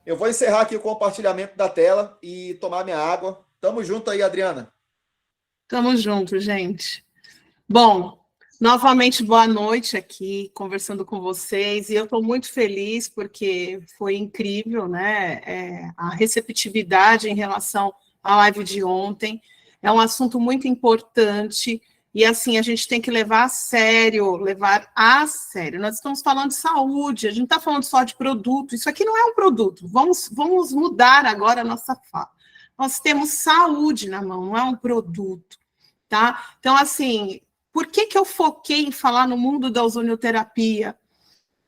Eu vou encerrar aqui o compartilhamento da tela e tomar minha água. Tamo junto aí, Adriana. Tamo junto, gente. Bom, novamente boa noite aqui, conversando com vocês, e eu estou muito feliz porque foi incrível, né? A receptividade em relação à live de ontem. É um assunto muito importante, e assim, a gente tem que levar a sério. Nós estamos falando de saúde, a gente não está falando só de produto, isso aqui não é um produto. Vamos mudar agora a nossa fala. Nós temos saúde na mão, não é um produto. Tá? Então, assim, por que eu foquei em falar no mundo da ozonioterapia?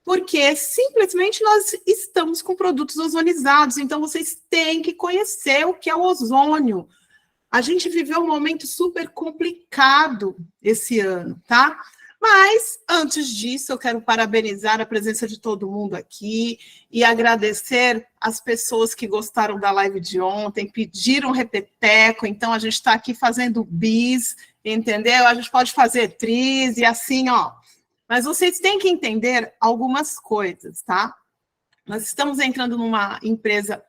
Porque simplesmente nós estamos com produtos ozonizados, então vocês têm que conhecer o que é o ozônio. A gente viveu um momento super complicado esse ano, tá? Mas, antes disso, eu quero parabenizar a presença de todo mundo aqui e agradecer as pessoas que gostaram da live de ontem, pediram repeteco, então a gente está aqui fazendo bis, entendeu? A gente pode fazer tris e assim, ó. Mas vocês têm que entender algumas coisas, tá? Nós estamos entrando numa empresa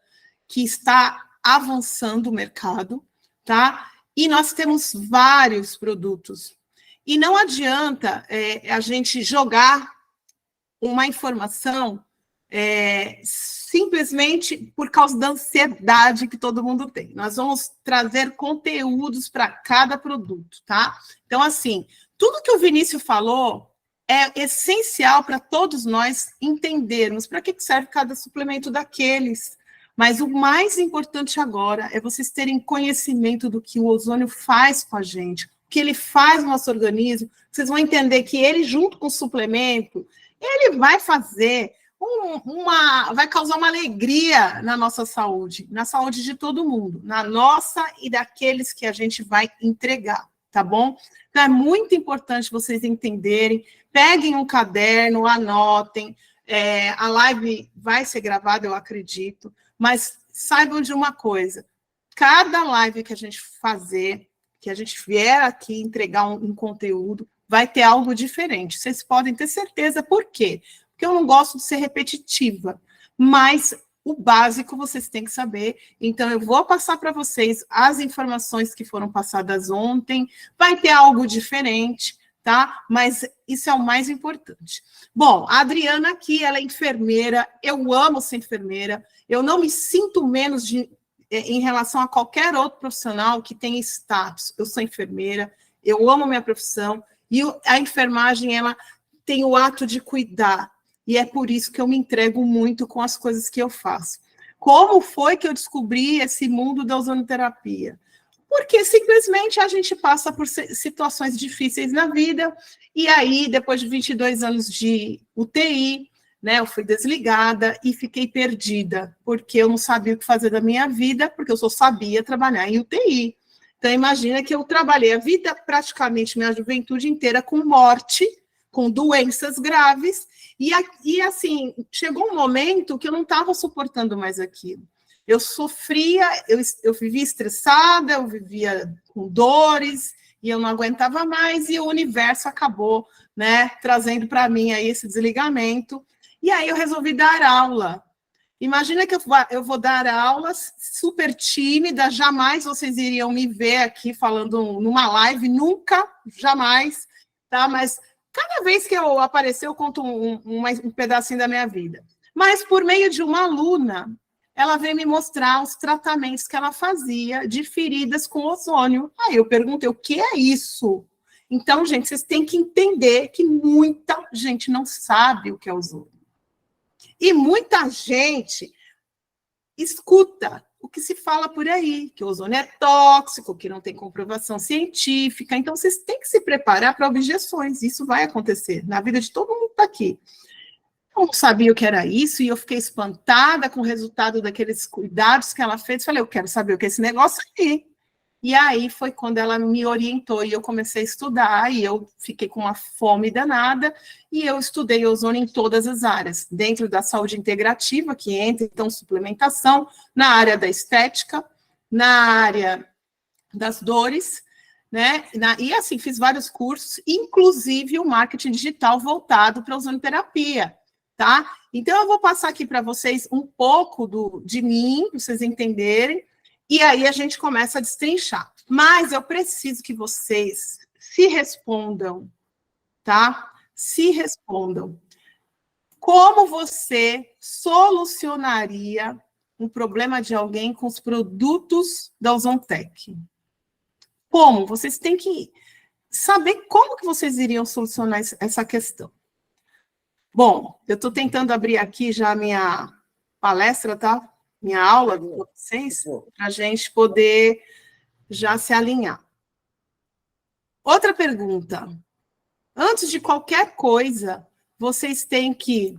que está avançando o mercado, tá? E nós temos vários produtos. E não adianta a gente jogar uma informação simplesmente por causa da ansiedade que todo mundo tem. Nós vamos trazer conteúdos para cada produto, tá? Então, assim, tudo que o Vinícius falou é essencial para todos nós entendermos para que serve cada suplemento daqueles. Mas o mais importante agora é vocês terem conhecimento do que o ozônio faz com a gente, o que ele faz no nosso organismo. Vocês vão entender que ele, junto com o suplemento, ele vai fazer vai causar uma alegria na nossa saúde, na saúde de todo mundo, na nossa e daqueles que a gente vai entregar, tá bom? Então é muito importante vocês entenderem, peguem um caderno, anotem, a live vai ser gravada, eu acredito, mas saibam de uma coisa, cada live que a gente fazer, que a gente vier aqui entregar um conteúdo, vai ter algo diferente. Vocês podem ter certeza. Por quê? Porque eu não gosto de ser repetitiva, mas o básico vocês têm que saber. Então, eu vou passar para vocês as informações que foram passadas ontem, vai ter algo diferente, tá? Mas isso é o mais importante. Bom, a Adriana aqui, ela é enfermeira, eu amo ser enfermeira, eu não me sinto menos em relação a qualquer outro profissional que tenha status. Eu sou enfermeira, eu amo minha profissão, e a enfermagem, ela tem o ato de cuidar, e é por isso que eu me entrego muito com as coisas que eu faço. Como foi que eu descobri esse mundo da ozonoterapia? Porque simplesmente a gente passa por situações difíceis na vida, e aí, depois de 22 anos de UTI, né, eu fui desligada e fiquei perdida, porque eu não sabia o que fazer da minha vida, porque eu só sabia trabalhar em UTI. Então, imagina que eu trabalhei a vida, praticamente minha juventude inteira, com morte, com doenças graves, e assim, chegou um momento que eu não estava suportando mais aquilo. Eu sofria, eu vivia estressada, eu vivia com dores, e eu não aguentava mais, e o universo acabou, né, trazendo para mim aí esse desligamento, e aí eu resolvi dar aula. Imagina que eu vou dar aulas super tímida, jamais vocês iriam me ver aqui falando numa live, nunca, jamais, tá? Mas cada vez que eu aparecer, eu conto um pedacinho da minha vida. Mas por meio de uma aluna, ela veio me mostrar os tratamentos que ela fazia de feridas com ozônio. Aí eu perguntei, o que é isso? Então, gente, vocês têm que entender que muita gente não sabe o que é ozônio. E muita gente escuta o que se fala por aí, que o ozônio é tóxico, que não tem comprovação científica. Então, vocês têm que se preparar para objeções. Isso vai acontecer na vida de todo mundo que está aqui. Eu não sabia o que era isso, e eu fiquei espantada com o resultado daqueles cuidados que ela fez. Falei, eu quero saber o que é esse negócio aí. E aí foi quando ela me orientou e eu comecei a estudar, e eu fiquei com uma fome danada, e eu estudei ozônio em todas as áreas, dentro da saúde integrativa, que entra, então, suplementação, na área da estética, na área das dores, né? E assim, fiz vários cursos, inclusive o marketing digital voltado para a ozonoterapia. tá? Então, eu vou passar aqui para vocês um pouco de mim, para vocês entenderem, e aí a gente começa a destrinchar. Mas eu preciso que vocês se respondam, tá? Se respondam. Como você solucionaria um problema de alguém com os produtos da Ozontec? Como? Vocês têm que saber como que vocês iriam solucionar essa questão. Bom, eu estou tentando abrir aqui já a minha palestra, tá? Minha aula com vocês, para a gente poder já se alinhar. Outra pergunta. Antes de qualquer coisa, vocês têm que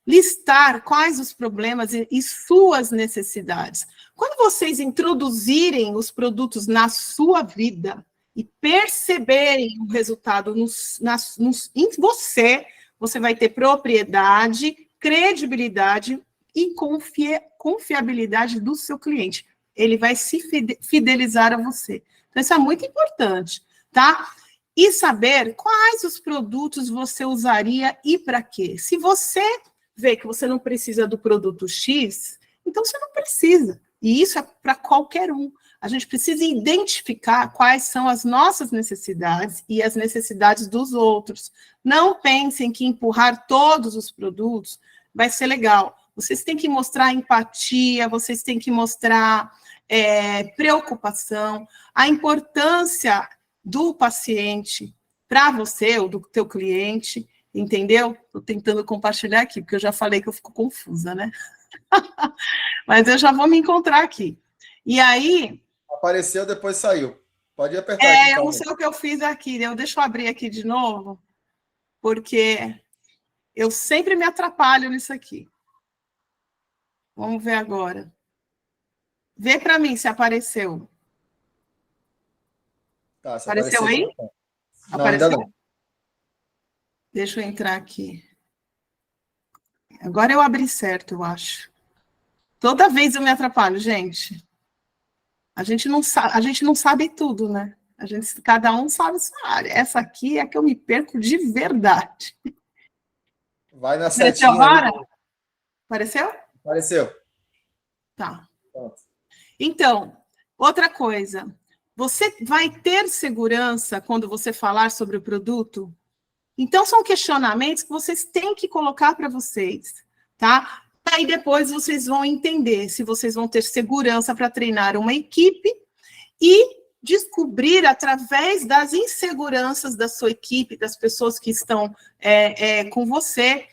listar quais os problemas e suas necessidades. Quando vocês introduzirem os produtos na sua vida e perceberem o resultado em você vai ter propriedade, credibilidade e confiabilidade do seu cliente. Ele vai se fidelizar a você. Então, isso é muito importante, tá? E saber quais os produtos você usaria e para quê. Se você vê que você não precisa do produto X, então você não precisa. E isso é para qualquer um. A gente precisa identificar quais são as nossas necessidades e as necessidades dos outros. Não pensem que empurrar todos os produtos vai ser legal. Vocês têm que mostrar empatia, vocês têm que mostrar preocupação, a importância do paciente para você ou do teu cliente, entendeu? Estou tentando compartilhar aqui, porque eu já falei que eu fico confusa, né? Mas eu já vou me encontrar aqui. E aí... Apareceu, depois saiu. Pode apertar aqui. Eu não sei o que eu fiz aqui. Deixa eu abrir aqui de novo, porque eu sempre me atrapalho nisso aqui. Vamos ver agora. Vê para mim se apareceu. Tá, apareceu aí? Não, apareceu? Ainda não. Deixa eu entrar aqui. Agora eu abri certo, eu acho. Toda vez eu me atrapalho, gente. A gente não sabe tudo, né? Cada um sabe a sua área. Essa aqui é que eu me perco de verdade. Vai na setinha. Apareceu? Apareceu. Tá. Então, outra coisa. Você vai ter segurança quando você falar sobre o produto? Então, são questionamentos que vocês têm que colocar para vocês, tá? Aí depois vocês vão entender se vocês vão ter segurança para treinar uma equipe e descobrir, através das inseguranças da sua equipe, das pessoas que estão com você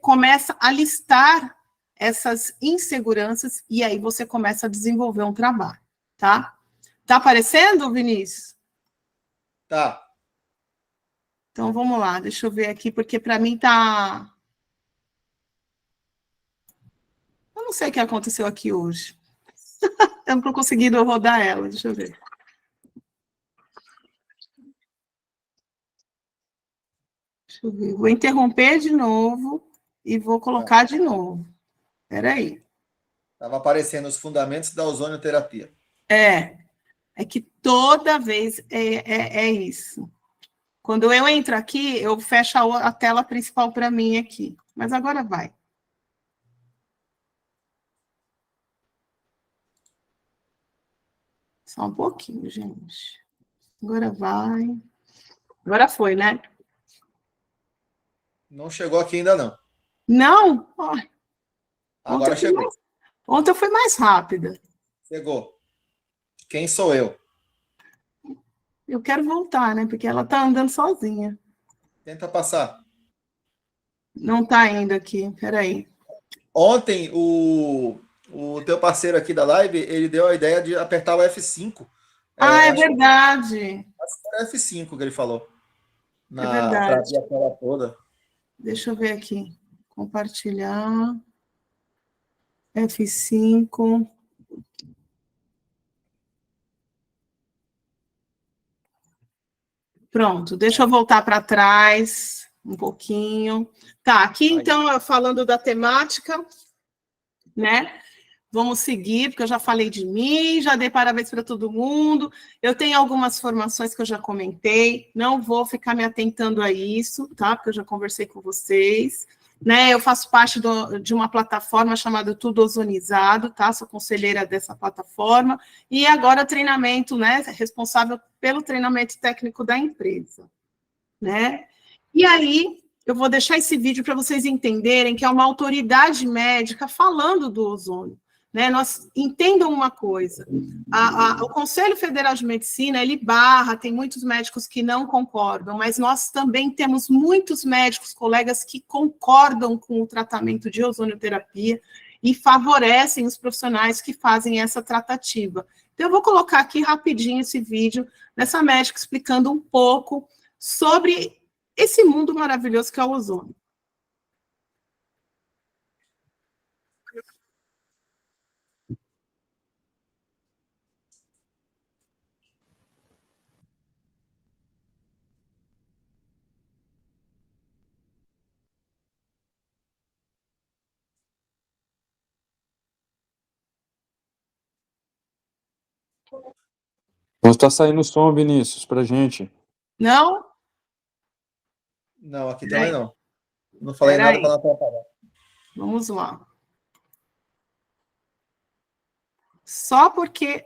começa a listar essas inseguranças e aí você começa a desenvolver um trabalho, tá? Tá aparecendo, Vinícius? Tá. Então, vamos lá, deixa eu ver aqui, porque para mim tá... Eu não sei o que aconteceu aqui hoje. Eu não estou conseguindo rodar ela, deixa eu ver. Deixa eu ver. Vou interromper de novo e vou colocar de novo. Espera aí. Estava aparecendo os fundamentos da ozonioterapia. É que toda vez é isso. Quando eu entro aqui, eu fecho a tela principal para mim aqui. Mas agora vai. Só um pouquinho, gente. Agora vai. Agora foi, né? Não chegou aqui ainda, não. Não? Agora chegou. Ontem eu fui mais rápida. Chegou. Quem sou eu? Eu quero voltar, né? Porque ela tá andando sozinha. Tenta passar. Não tá indo aqui, peraí. Ontem, o teu parceiro aqui da live, ele deu a ideia de apertar o F5. É verdade. Acho que era F5 que ele falou. É verdade. Pra a tela toda. Deixa eu ver aqui. Compartilhar. F5. Pronto, deixa eu voltar para trás um pouquinho. Tá, aqui então, falando da temática, né? Vamos seguir, porque eu já falei de mim, já dei parabéns para todo mundo. Eu tenho algumas formações que eu já comentei, não vou ficar me atentando a isso, tá? Porque eu já conversei com vocês. né? Eu faço parte de uma plataforma chamada Tudo Ozonizado, tá? Sou conselheira dessa plataforma, e agora treinamento, né? Responsável pelo treinamento técnico da empresa, né? E aí, eu vou deixar esse vídeo para vocês entenderem que é uma autoridade médica falando do ozônio. Né? Entendam uma coisa, o Conselho Federal de Medicina, ele barra, tem muitos médicos que não concordam, mas nós também temos muitos médicos, colegas, que concordam com o tratamento de ozonioterapia e favorecem os profissionais que fazem essa tratativa. Então, eu vou colocar aqui rapidinho esse vídeo dessa médica explicando um pouco sobre esse mundo maravilhoso que é o ozônio. Não está saindo som, Vinícius, para gente. Não? Não, aqui também não. Não falei nada para não atrapalhar. Vamos lá. Só porque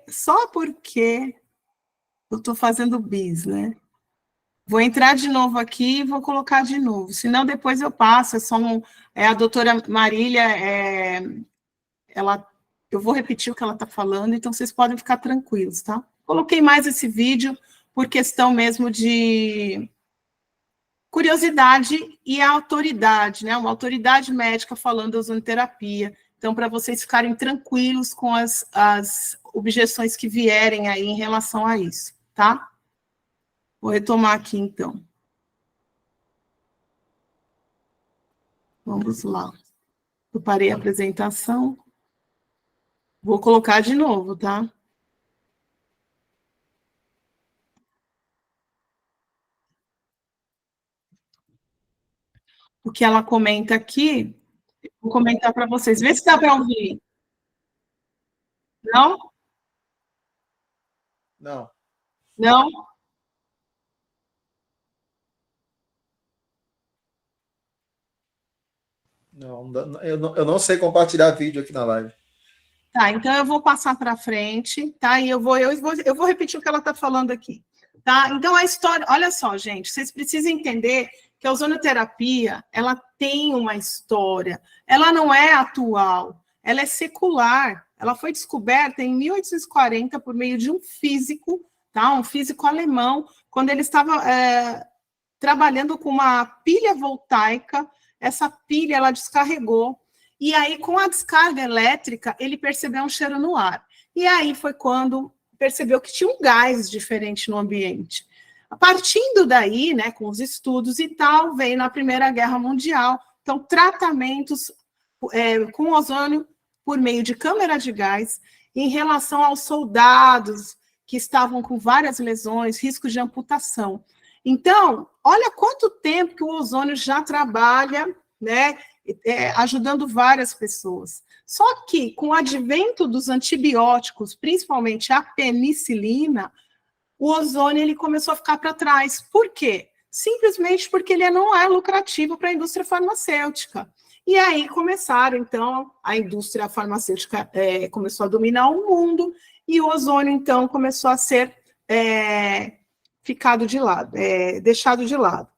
eu estou fazendo bis, né? Vou entrar de novo aqui e vou colocar de novo. Senão, depois eu passo. A doutora Marília, eu vou repetir o que ela está falando, então vocês podem ficar tranquilos, tá? Coloquei mais esse vídeo por questão mesmo de curiosidade e a autoridade, né? Uma autoridade médica falando da ozonoterapia. Então, para vocês ficarem tranquilos com as objeções que vierem aí em relação a isso, tá? Vou retomar aqui, então. Vamos lá. Eu parei a apresentação. Vou colocar de novo, tá? O que ela comenta aqui, vou comentar para vocês. Vê se dá para ouvir. Não? Não. Não? Não, eu não sei compartilhar vídeo aqui na live. Tá, então eu vou passar para frente, tá? E eu vou repetir o que ela está falando aqui, tá? Então a história, olha só, gente, vocês precisam entender que a ozonoterapia, ela tem uma história, ela não é atual, ela é secular, ela foi descoberta em 1840 por meio de um físico, tá? Um físico alemão, quando ele estava trabalhando com uma pilha voltaica, essa pilha, ela descarregou, e aí, com a descarga elétrica, ele percebeu um cheiro no ar. E aí foi quando percebeu que tinha um gás diferente no ambiente. Partindo daí, né, com os estudos e tal, veio na Primeira Guerra Mundial. Então, tratamentos com ozônio por meio de câmara de gás em relação aos soldados que estavam com várias lesões, riscos de amputação. Então, olha quanto tempo que o ozônio já trabalha, né, ajudando várias pessoas. Só que, com o advento dos antibióticos, principalmente a penicilina, o ozônio ele começou a ficar para trás. Por quê? Simplesmente porque ele não é lucrativo para a indústria farmacêutica. E aí começaram, então, a indústria farmacêutica começou a dominar o mundo, e o ozônio, então, começou a ser ficado de lado, deixado de lado.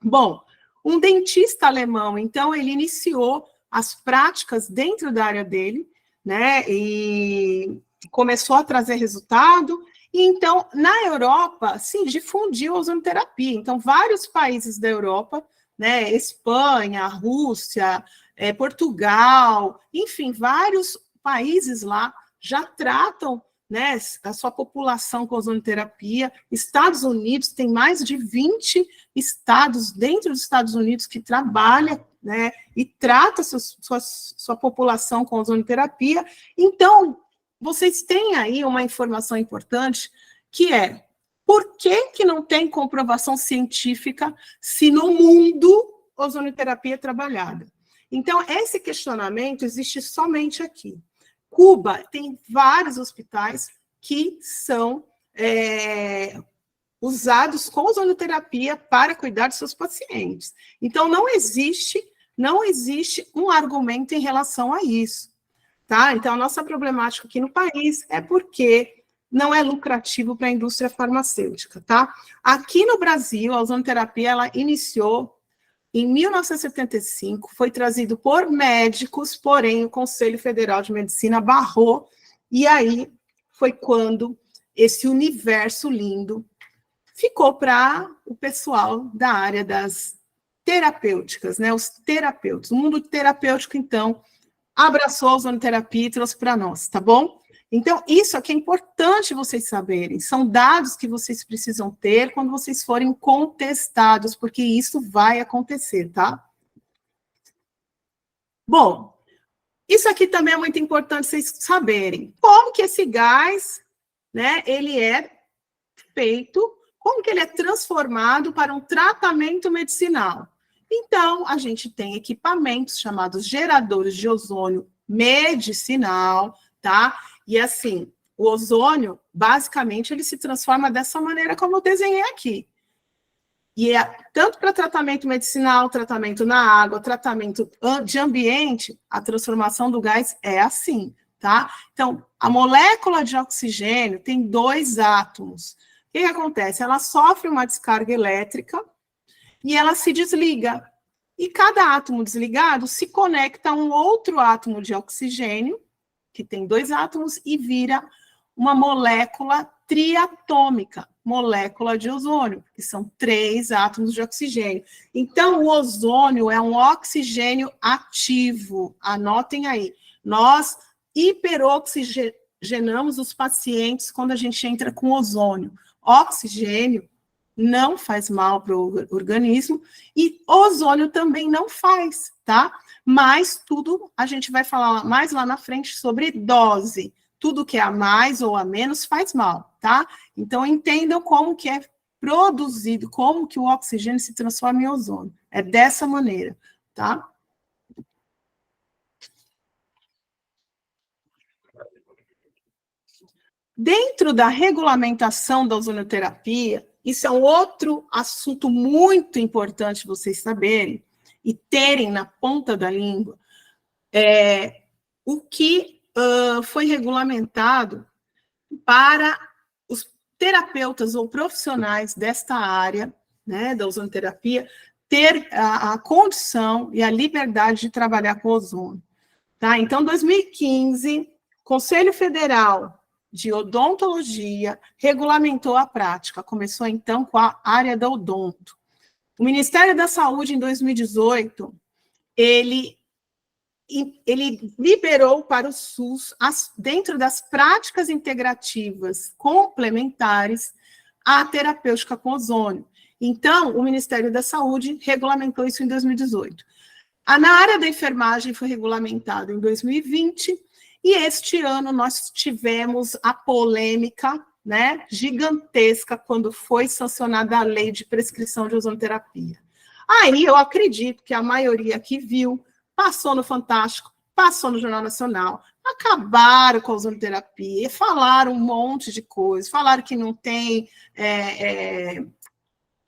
Bom, um dentista alemão, então, ele iniciou as práticas dentro da área dele, né, e começou a trazer resultado, e então, na Europa, se difundiu a ozonoterapia. Então, vários países da Europa, né, Espanha, Rússia, Portugal, enfim, vários países lá já tratam, né, a sua população com ozonoterapia. Estados Unidos tem mais de 20 estados dentro dos Estados Unidos que trabalham, né, e trata sua população com ozonoterapia. Então, vocês têm aí uma informação importante, que é: por que não tem comprovação científica se no mundo ozonoterapia é trabalhada? Então, esse questionamento existe somente aqui. Cuba tem vários hospitais que são usados com ozonoterapia para cuidar de seus pacientes. Então, não existe não existe um argumento em relação a isso, tá? Então, a nossa problemática aqui no país é porque não é lucrativo para a indústria farmacêutica, tá? Aqui no Brasil, a ozonoterapia, ela iniciou em 1975, foi trazido por médicos, porém o Conselho Federal de Medicina barrou, e aí foi quando esse universo lindo ficou para o pessoal da área das terapêuticas, né? Os terapeutas. O mundo terapêutico, então, abraçou a ozonoterapia e trouxe para nós, tá bom? Então, isso aqui é importante vocês saberem. São dados que vocês precisam ter quando vocês forem contestados, porque isso vai acontecer, tá? Bom, isso aqui também é muito importante vocês saberem. Como que esse gás, né, ele é feito, como que ele é transformado para um tratamento medicinal. Então, a gente tem equipamentos chamados geradores de ozônio medicinal, tá? E assim, o ozônio, basicamente, ele se transforma dessa maneira como eu desenhei aqui. E é tanto para tratamento medicinal, tratamento na água, tratamento de ambiente, a transformação do gás é assim, tá? Então, a molécula de oxigênio tem 2 átomos. O que acontece? Ela sofre uma descarga elétrica e ela se desliga. E cada átomo desligado se conecta a um outro átomo de oxigênio, que tem 2 átomos, e vira uma molécula triatômica, molécula de ozônio, que são 3 átomos de oxigênio. Então, o ozônio é um oxigênio ativo. Anotem aí. Nós hiperoxigenamos os pacientes quando a gente entra com ozônio. Oxigênio não faz mal para o organismo e ozônio também não faz, tá? Mas tudo, a gente vai falar mais lá na frente sobre dose. Tudo que é a mais ou a menos faz mal, tá? Então, entendam como que é produzido, como que o oxigênio se transforma em ozônio. É dessa maneira, tá? Dentro da regulamentação da ozonoterapia, isso é um outro assunto muito importante vocês saberem e terem na ponta da língua, o que foi regulamentado para os terapeutas ou profissionais desta área, né, da ozonoterapia, ter a condição e a liberdade de trabalhar com ozônio. Tá? Então, 2015, Conselho Federal de Odontologia regulamentou a prática, começou então com a área da odonto. O Ministério da Saúde, em 2018, ele liberou para o SUS, dentro das práticas integrativas complementares, a terapêutica com ozônio. Então, o Ministério da Saúde regulamentou isso em 2018. Na área da enfermagem foi regulamentado em 2020, e este ano nós tivemos a polêmica, né, gigantesca quando foi sancionada a lei de prescrição de ozonoterapia. Aí eu acredito que a maioria que viu, passou no Fantástico, passou no Jornal Nacional, acabaram com a ozonoterapia, falaram um monte de coisas, falaram que não tem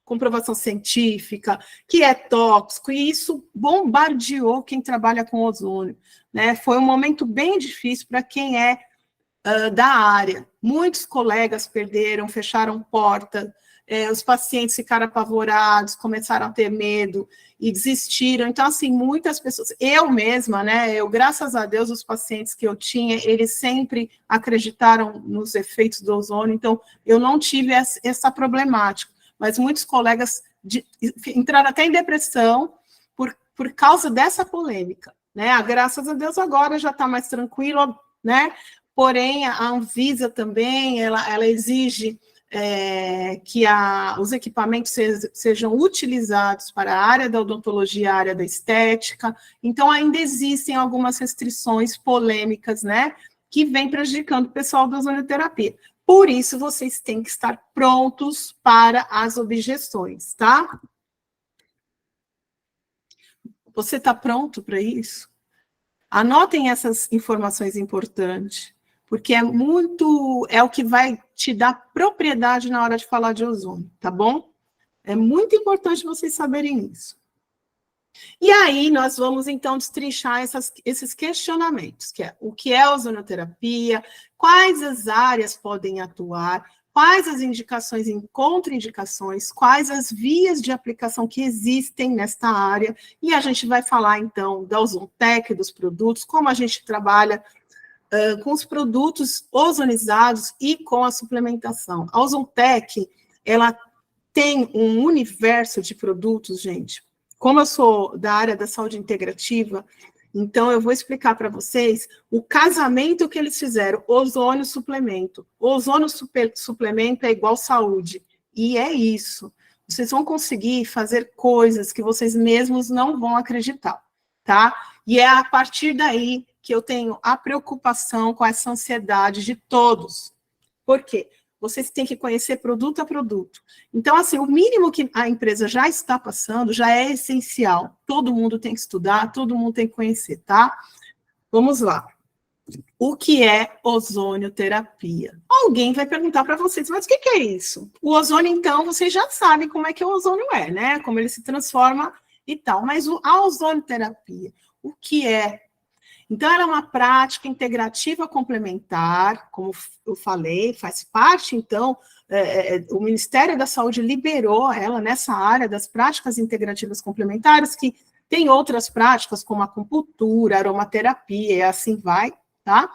comprovação científica, que é tóxico, e isso bombardeou quem trabalha com ozônio, né? Foi um momento bem difícil para quem é da área. Muitos colegas perderam, fecharam porta, os pacientes ficaram apavorados, começaram a ter medo e desistiram. Então, assim, muitas pessoas, eu mesma, né, graças a Deus, os pacientes que eu tinha, eles sempre acreditaram nos efeitos do ozônio, então eu não tive essa problemática. Mas muitos colegas entraram até em depressão por causa dessa polêmica, né? Graças a Deus agora já está mais tranquilo, né? Porém, a Anvisa também, ela exige que os equipamentos sejam utilizados para a área da odontologia, a área da estética. Então, ainda existem algumas restrições polêmicas, né? Que vêm prejudicando o pessoal da ozonoterapia. Por isso, vocês têm que estar prontos para as objeções, tá? Você está pronto para isso? Anotem essas informações importantes, porque é o que vai te dar propriedade na hora de falar de ozônio, tá bom? É muito importante vocês saberem isso. E aí nós vamos, então, destrinchar esses questionamentos, que é o que é ozonoterapia, quais as áreas podem atuar, quais as indicações e contraindicações, quais as vias de aplicação que existem nesta área, e a gente vai falar, então, da Ozontec, dos produtos, como a gente trabalha com os produtos ozonizados e com a suplementação. A Ozontec, ela tem um universo de produtos, gente. Como eu sou da área da saúde integrativa, então eu vou explicar para vocês o casamento que eles fizeram, ozônio suplemento. Ozônio suplemento é igual saúde, e é isso. Vocês vão conseguir fazer coisas que vocês mesmos não vão acreditar, tá? E é a partir daí que eu tenho a preocupação com essa ansiedade de todos. Por quê? Vocês têm que conhecer produto a produto. Então, assim, o mínimo que a empresa já está passando já é essencial. Todo mundo tem que estudar, todo mundo tem que conhecer, tá? Vamos lá. O que é ozonioterapia? Alguém vai perguntar para vocês, mas o que é isso? O ozônio, então, vocês já sabem como é que o ozônio é, né? Como ele se transforma e tal. Mas a ozonioterapia, o que é? Então, ela é uma prática integrativa complementar, como eu falei, faz parte, então, o Ministério da Saúde liberou ela nessa área das práticas integrativas complementares, que tem outras práticas, como acupuntura, aromaterapia, e assim vai, tá?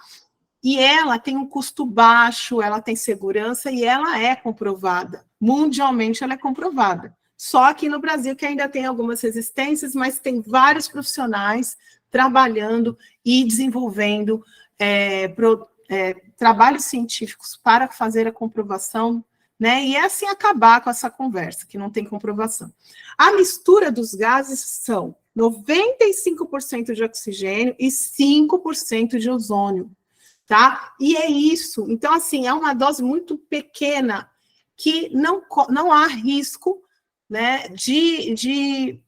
E ela tem um custo baixo, ela tem segurança e ela é comprovada. Mundialmente, ela é comprovada. Só aqui no Brasil que ainda tem algumas resistências, mas tem vários profissionais trabalhando e desenvolvendo trabalhos científicos para fazer a comprovação, né? E é assim acabar com essa conversa, que não tem comprovação. A mistura dos gases são 95% de oxigênio e 5% de ozônio, tá? E é isso. Então, assim, é uma dose muito pequena que não há risco, né, de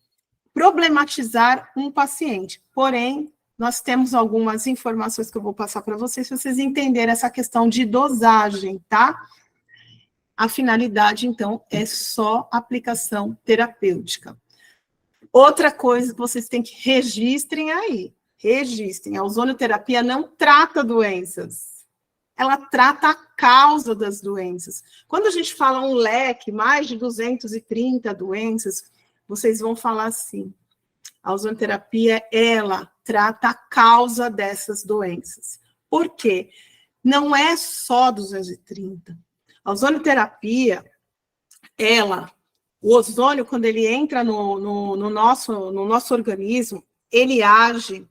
problematizar um paciente. Porém, nós temos algumas informações que eu vou passar para vocês entenderem essa questão de dosagem, tá? A finalidade, então, é só aplicação terapêutica. Outra coisa que vocês têm que registrem aí, a ozonioterapia não trata doenças, ela trata a causa das doenças. Quando a gente fala um leque, mais de 230 doenças, vocês vão falar assim, a ozonoterapia, ela trata a causa dessas doenças. Por quê? Não é só 230. A ozonoterapia, o ozônio, quando ele entra no nosso organismo, ele age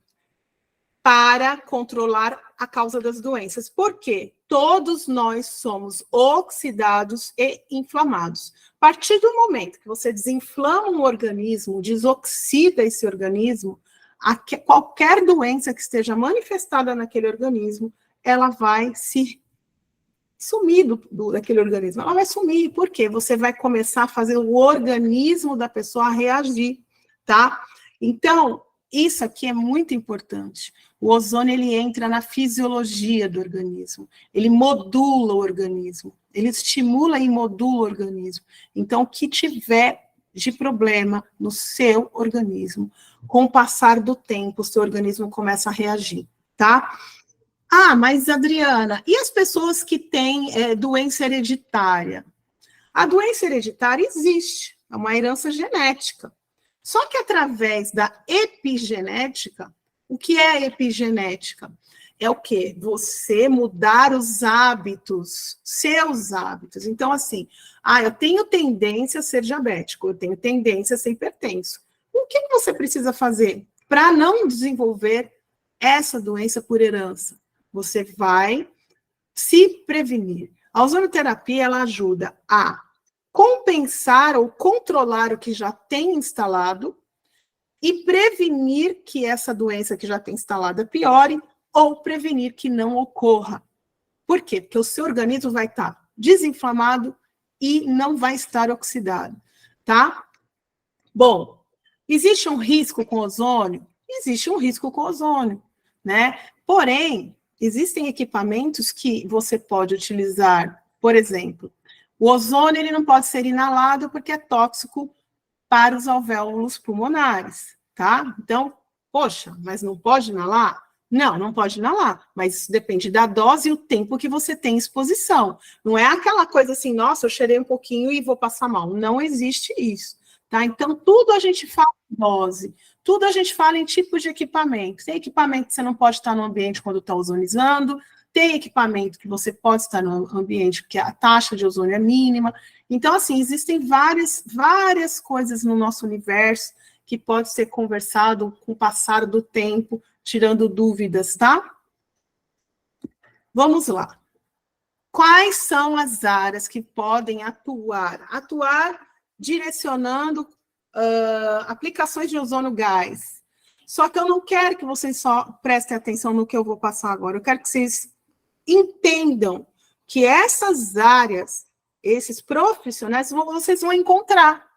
para controlar a causa das doenças. Por quê? Todos nós somos oxidados e inflamados. A partir do momento que você desinflama um organismo, desoxida esse organismo, qualquer doença que esteja manifestada naquele organismo, ela vai se sumir daquele organismo. Ela vai sumir, porque você vai começar a fazer o organismo da pessoa reagir, tá? Então, isso aqui é muito importante. O ozônio, ele entra na fisiologia do organismo, ele modula o organismo, ele estimula e modula o organismo. Então, o que tiver de problema no seu organismo, com o passar do tempo, o seu organismo começa a reagir, tá? Ah, mas Adriana, e as pessoas que têm doença hereditária? A doença hereditária existe, é uma herança genética. Só que através da epigenética, o que é a epigenética? É o quê? Você mudar os hábitos, seus hábitos. Então, assim, eu tenho tendência a ser diabético, eu tenho tendência a ser hipertenso. O que você precisa fazer para não desenvolver essa doença por herança? Você vai se prevenir. A ozonoterapia, ela ajuda a compensar ou controlar o que já tem instalado e prevenir que essa doença que já tem instalada piore ou prevenir que não ocorra. Por quê? Porque o seu organismo vai estar desinflamado e não vai estar oxidado, tá? Bom, existe um risco com ozônio? Existe um risco com ozônio, né? Porém, existem equipamentos que você pode utilizar, por exemplo, o ozônio, ele não pode ser inalado porque é tóxico para os alvéolos pulmonares, tá? Então, poxa, mas não pode inalar? Não, não pode inalar, mas isso depende da dose e o tempo que você tem exposição. Não é aquela coisa assim, nossa, eu cheirei um pouquinho e vou passar mal. Não existe isso, tá? Então, tudo a gente fala em dose, tudo a gente fala em tipos de equipamento. Tem equipamento que você não pode estar no ambiente quando está ozonizando, tem equipamento que você pode estar no ambiente que a taxa de ozônio é mínima. Então, assim, existem várias coisas no nosso universo que pode ser conversado com o passar do tempo, tirando dúvidas, tá? Vamos lá. Quais são as áreas que podem atuar? Atuar direcionando aplicações de ozônio gás. Só que eu não quero que vocês só prestem atenção no que eu vou passar agora. Eu quero que vocês entendam que essas áreas, esses profissionais, vocês vão encontrar.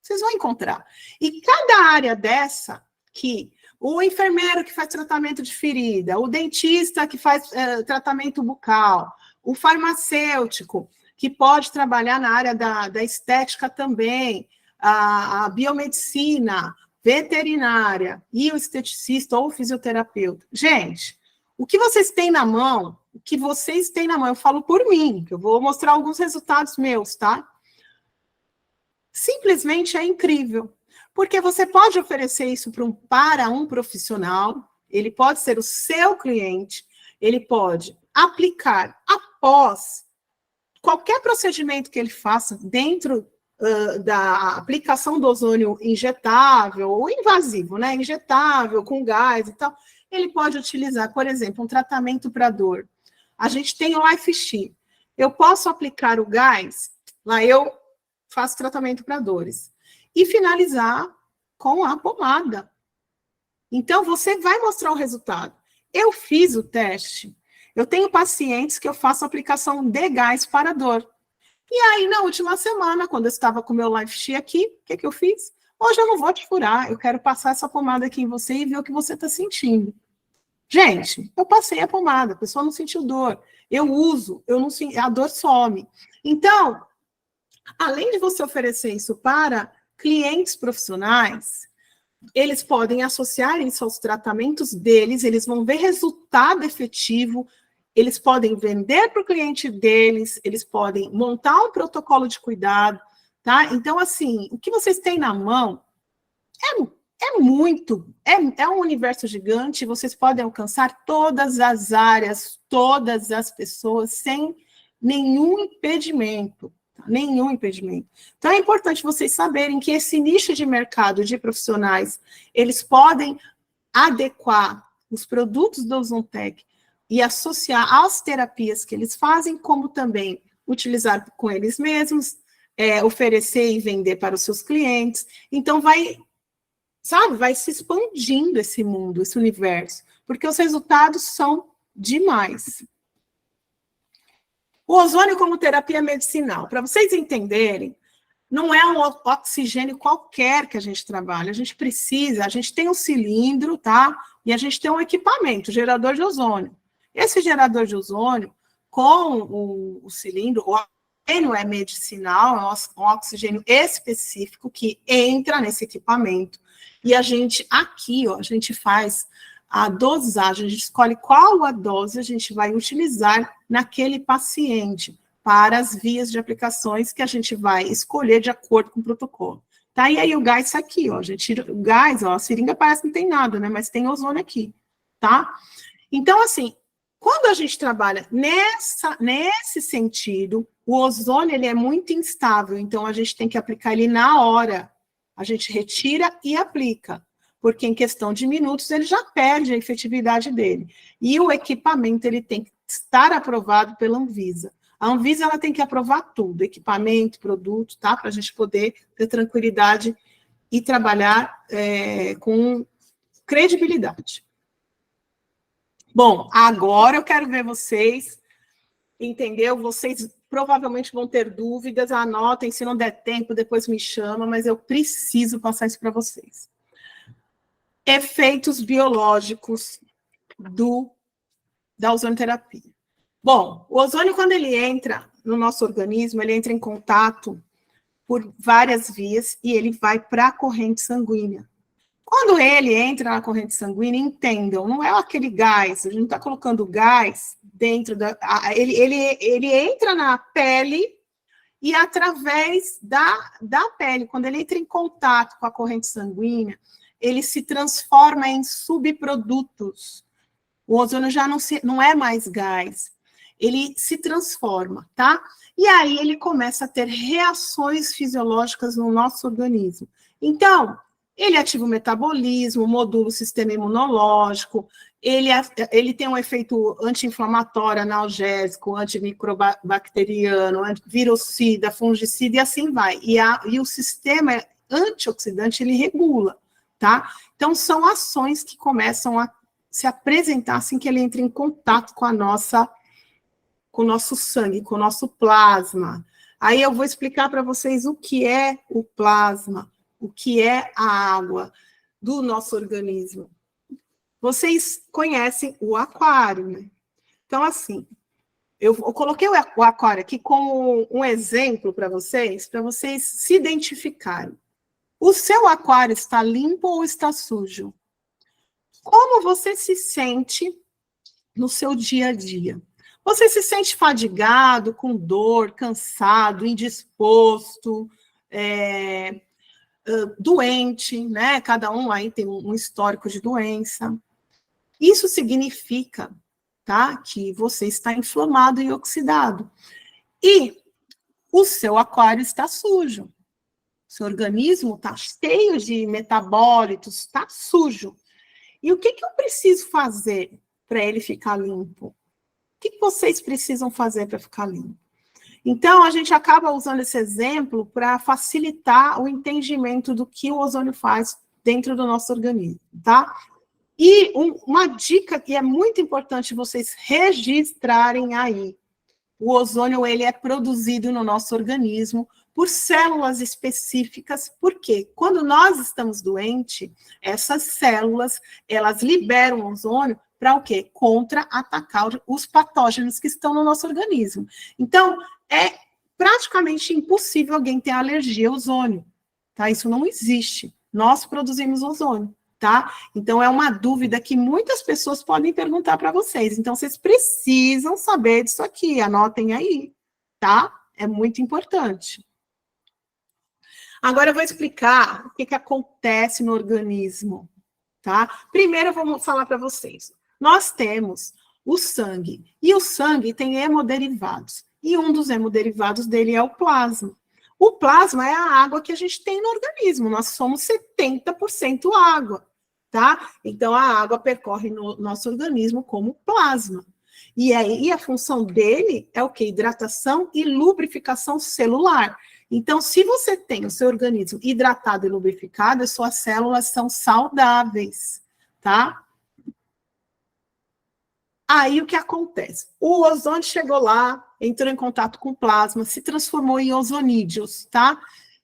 Vocês vão encontrar. E cada área dessa, que o enfermeiro que faz tratamento de ferida, o dentista que faz tratamento bucal, o farmacêutico que pode trabalhar na área da estética também, a biomedicina, veterinária e o esteticista ou o fisioterapeuta. Gente, o que vocês têm na mão, eu falo por mim, que eu vou mostrar alguns resultados meus, tá? Simplesmente é incrível, porque você pode oferecer isso para um profissional, ele pode ser o seu cliente, ele pode aplicar após qualquer procedimento que ele faça dentro da aplicação do ozônio injetável ou invasivo, né? Injetável, com gás e tal, ele pode utilizar, por exemplo, um tratamento para dor. A gente tem o LifeX. Eu posso aplicar o gás, lá eu faço tratamento para dores, e finalizar com a pomada. Então, você vai mostrar o resultado. Eu fiz o teste, eu tenho pacientes que eu faço aplicação de gás para dor. E aí, na última semana, quando eu estava com o meu LifeX aqui, o que eu fiz? Hoje eu não vou te furar, eu quero passar essa pomada aqui em você e ver o que você está sentindo. Gente, eu passei a pomada, a pessoa não sentiu dor. Eu uso, a dor some. Então, além de você oferecer isso para clientes profissionais, eles podem associar isso aos tratamentos deles, eles vão ver resultado efetivo, eles podem vender para o cliente deles, eles podem montar um protocolo de cuidado, tá? Então, assim, o que vocês têm na mão é um universo gigante, vocês podem alcançar todas as áreas, todas as pessoas, sem nenhum impedimento. Nenhum impedimento. Então, é importante vocês saberem que esse nicho de mercado de profissionais, eles podem adequar os produtos do Ozontec e associar às terapias que eles fazem, como também utilizar com eles mesmos, oferecer e vender para os seus clientes. Então, vai se expandindo esse mundo, esse universo, porque os resultados são demais. O ozônio como terapia medicinal, para vocês entenderem, não é um oxigênio qualquer que a gente trabalha, a gente tem um cilindro, tá? E a gente tem um equipamento, gerador de ozônio. Esse gerador de ozônio, com o cilindro, o oxigênio é medicinal, é um oxigênio específico que entra nesse equipamento. E a gente, aqui, a gente faz a dosagem, a gente escolhe qual a dose a gente vai utilizar naquele paciente para as vias de aplicações que a gente vai escolher de acordo com o protocolo. Tá? E aí o gás está aqui, ó, a gente tira o gás, ó, a seringa parece que não tem nada, né, mas tem ozônio aqui, tá? Então, assim, quando a gente trabalha nesse sentido, o ozônio, ele é muito instável, então a gente tem que aplicar ele na hora. A gente retira e aplica, porque em questão de minutos ele já perde a efetividade dele. E o equipamento, ele tem que estar aprovado pela Anvisa. A Anvisa, ela tem que aprovar tudo, equipamento, produto, tá? Para a gente poder ter tranquilidade e trabalhar com credibilidade. Bom, agora eu quero ver vocês, entendeu? Vocês provavelmente vão ter dúvidas, anotem, se não der tempo, depois me chama, mas eu preciso passar isso para vocês. Efeitos biológicos da ozonioterapia. Bom, o ozônio, quando ele entra no nosso organismo, ele entra em contato por várias vias e ele vai para a corrente sanguínea. Quando ele entra na corrente sanguínea, entendam, não é aquele gás, a gente não está colocando gás dentro da... Ele entra na pele e através da pele, quando ele entra em contato com a corrente sanguínea, ele se transforma em subprodutos. O ozônio já não é mais gás, ele se transforma, tá? E aí ele começa a ter reações fisiológicas no nosso organismo. Então, ele ativa o metabolismo, modula o sistema imunológico, ele tem um efeito anti-inflamatório, analgésico, antimicrobacteriano, virucida, fungicida e assim vai. E o sistema antioxidante ele regula, tá? Então, são ações que começam a se apresentar assim que ele entra em contato com o nosso sangue, com o nosso plasma. Aí eu vou explicar para vocês o que é o plasma, o que é a água do nosso organismo. Vocês conhecem o aquário, né? Então, assim, eu coloquei o aquário aqui como um exemplo para vocês se identificarem. O seu aquário está limpo ou está sujo? Como você se sente no seu dia a dia? Você se sente fadigado, com dor, cansado, indisposto, doente, né? Cada um aí tem um histórico de doença. Isso significa, tá, que você está inflamado e oxidado. E o seu aquário está sujo. Seu organismo está cheio de metabólitos, está sujo. E o que eu preciso fazer para ele ficar limpo? O que vocês precisam fazer para ficar limpo? Então, a gente acaba usando esse exemplo para facilitar o entendimento do que o ozônio faz dentro do nosso organismo, tá? E uma dica que é muito importante vocês registrarem aí. O ozônio, ele é produzido no nosso organismo por células específicas, porque quando nós estamos doentes, essas células, elas liberam ozônio para o quê? Contra-atacar os patógenos que estão no nosso organismo. Então, é praticamente impossível alguém ter alergia ao ozônio, tá? Isso não existe. Nós produzimos ozônio, tá? Então, é uma dúvida que muitas pessoas podem perguntar para vocês. Então, vocês precisam saber disso aqui, anotem aí, tá? É muito importante. Agora eu vou explicar o que acontece no organismo, tá? Primeiro eu vou falar para vocês. Nós temos o sangue, e o sangue tem hemoderivados, e um dos hemoderivados dele é o plasma. O plasma é a água que a gente tem no organismo, nós somos 70% água, tá? Então a água percorre no nosso organismo como plasma. E aí a função dele é o quê? Hidratação e lubrificação celular. Então, se você tem o seu organismo hidratado e lubrificado, as suas células são saudáveis, tá? Aí, o que acontece? O ozônio chegou lá, entrou em contato com o plasma, se transformou em ozonídeos, tá?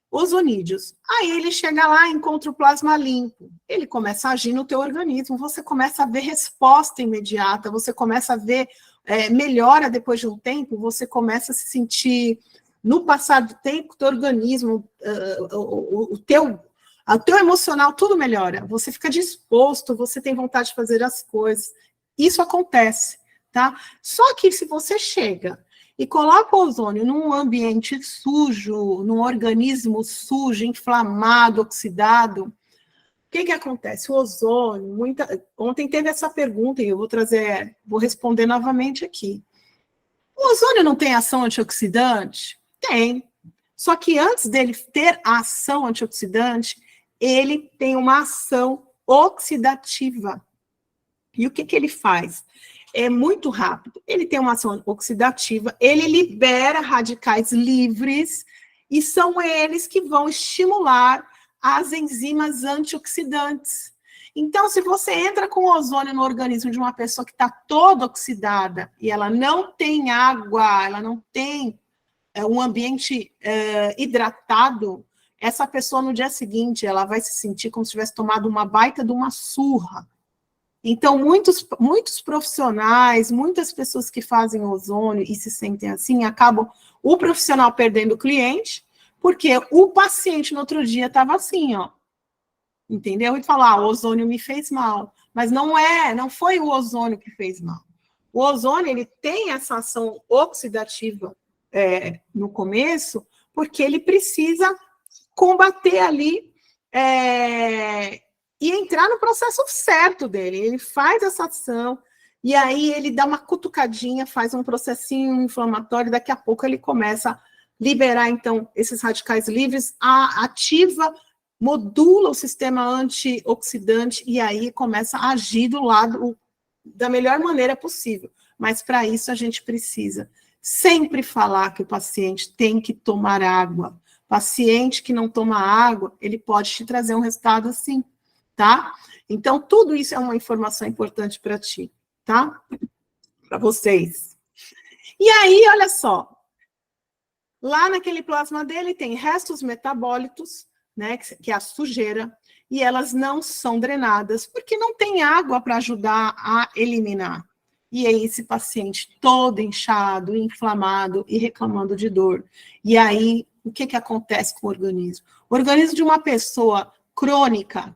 Ozonídeos. Aí, ele chega lá, encontra o plasma limpo. Ele começa a agir no teu organismo, você começa a ver resposta imediata, você começa a ver melhora depois de um tempo, você começa a se sentir... No passar do tempo, o teu organismo, o teu emocional, tudo melhora. Você fica disposto, você tem vontade de fazer as coisas. Isso acontece, tá? Só que se você chega e coloca o ozônio num ambiente sujo, num organismo sujo, inflamado, oxidado, o que acontece? O ozônio, ontem teve essa pergunta e eu vou responder novamente aqui. O ozônio não tem ação antioxidante? Tem. Só que antes dele ter a ação antioxidante, ele tem uma ação oxidativa. E o que ele faz? É muito rápido. Ele tem uma ação oxidativa, ele libera radicais livres, e são eles que vão estimular as enzimas antioxidantes. Então, se você entra com ozônio no organismo de uma pessoa que está toda oxidada, e ela não tem água, ela não tem um ambiente hidratado, essa pessoa no dia seguinte, ela vai se sentir como se tivesse tomado uma baita de uma surra. Então, muitos profissionais, muitas pessoas que fazem ozônio e se sentem assim, acabam o profissional perdendo o cliente, porque o paciente no outro dia estava assim, ó, entendeu? E falar, o ozônio me fez mal. Mas não foi o ozônio que fez mal. O ozônio, ele tem essa ação oxidativa no começo, porque ele precisa combater ali e entrar no processo certo dele. Ele faz essa ação, e aí ele dá uma cutucadinha, faz um processinho inflamatório, daqui a pouco ele começa a liberar, então, esses radicais livres, ativa, modula o sistema antioxidante, e aí começa a agir do lado da melhor maneira possível. Mas, para isso, a gente precisa sempre falar que o paciente tem que tomar água. Paciente que não toma água, ele pode te trazer um resultado assim, tá? Então, tudo isso é uma informação importante para ti, tá? Para vocês. E aí, olha só, lá naquele plasma dele tem restos metabólitos, né, que é a sujeira, e elas não são drenadas, porque não tem água para ajudar a eliminar. E aí esse paciente todo inchado, inflamado e reclamando de dor. E aí, o que acontece com o organismo? O organismo de uma pessoa crônica,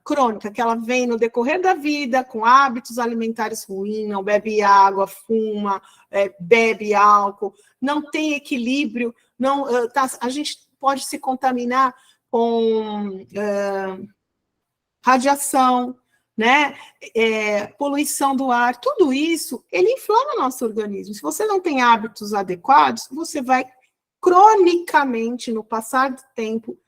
que ela vem no decorrer da vida com hábitos alimentares ruins, não bebe água, fuma, bebe álcool, não tem equilíbrio, a gente pode se contaminar com radiação, né? Poluição do ar, tudo isso, ele inflama o nosso organismo. Se você não tem hábitos adequados, você vai cronicamente, no passar do tempo,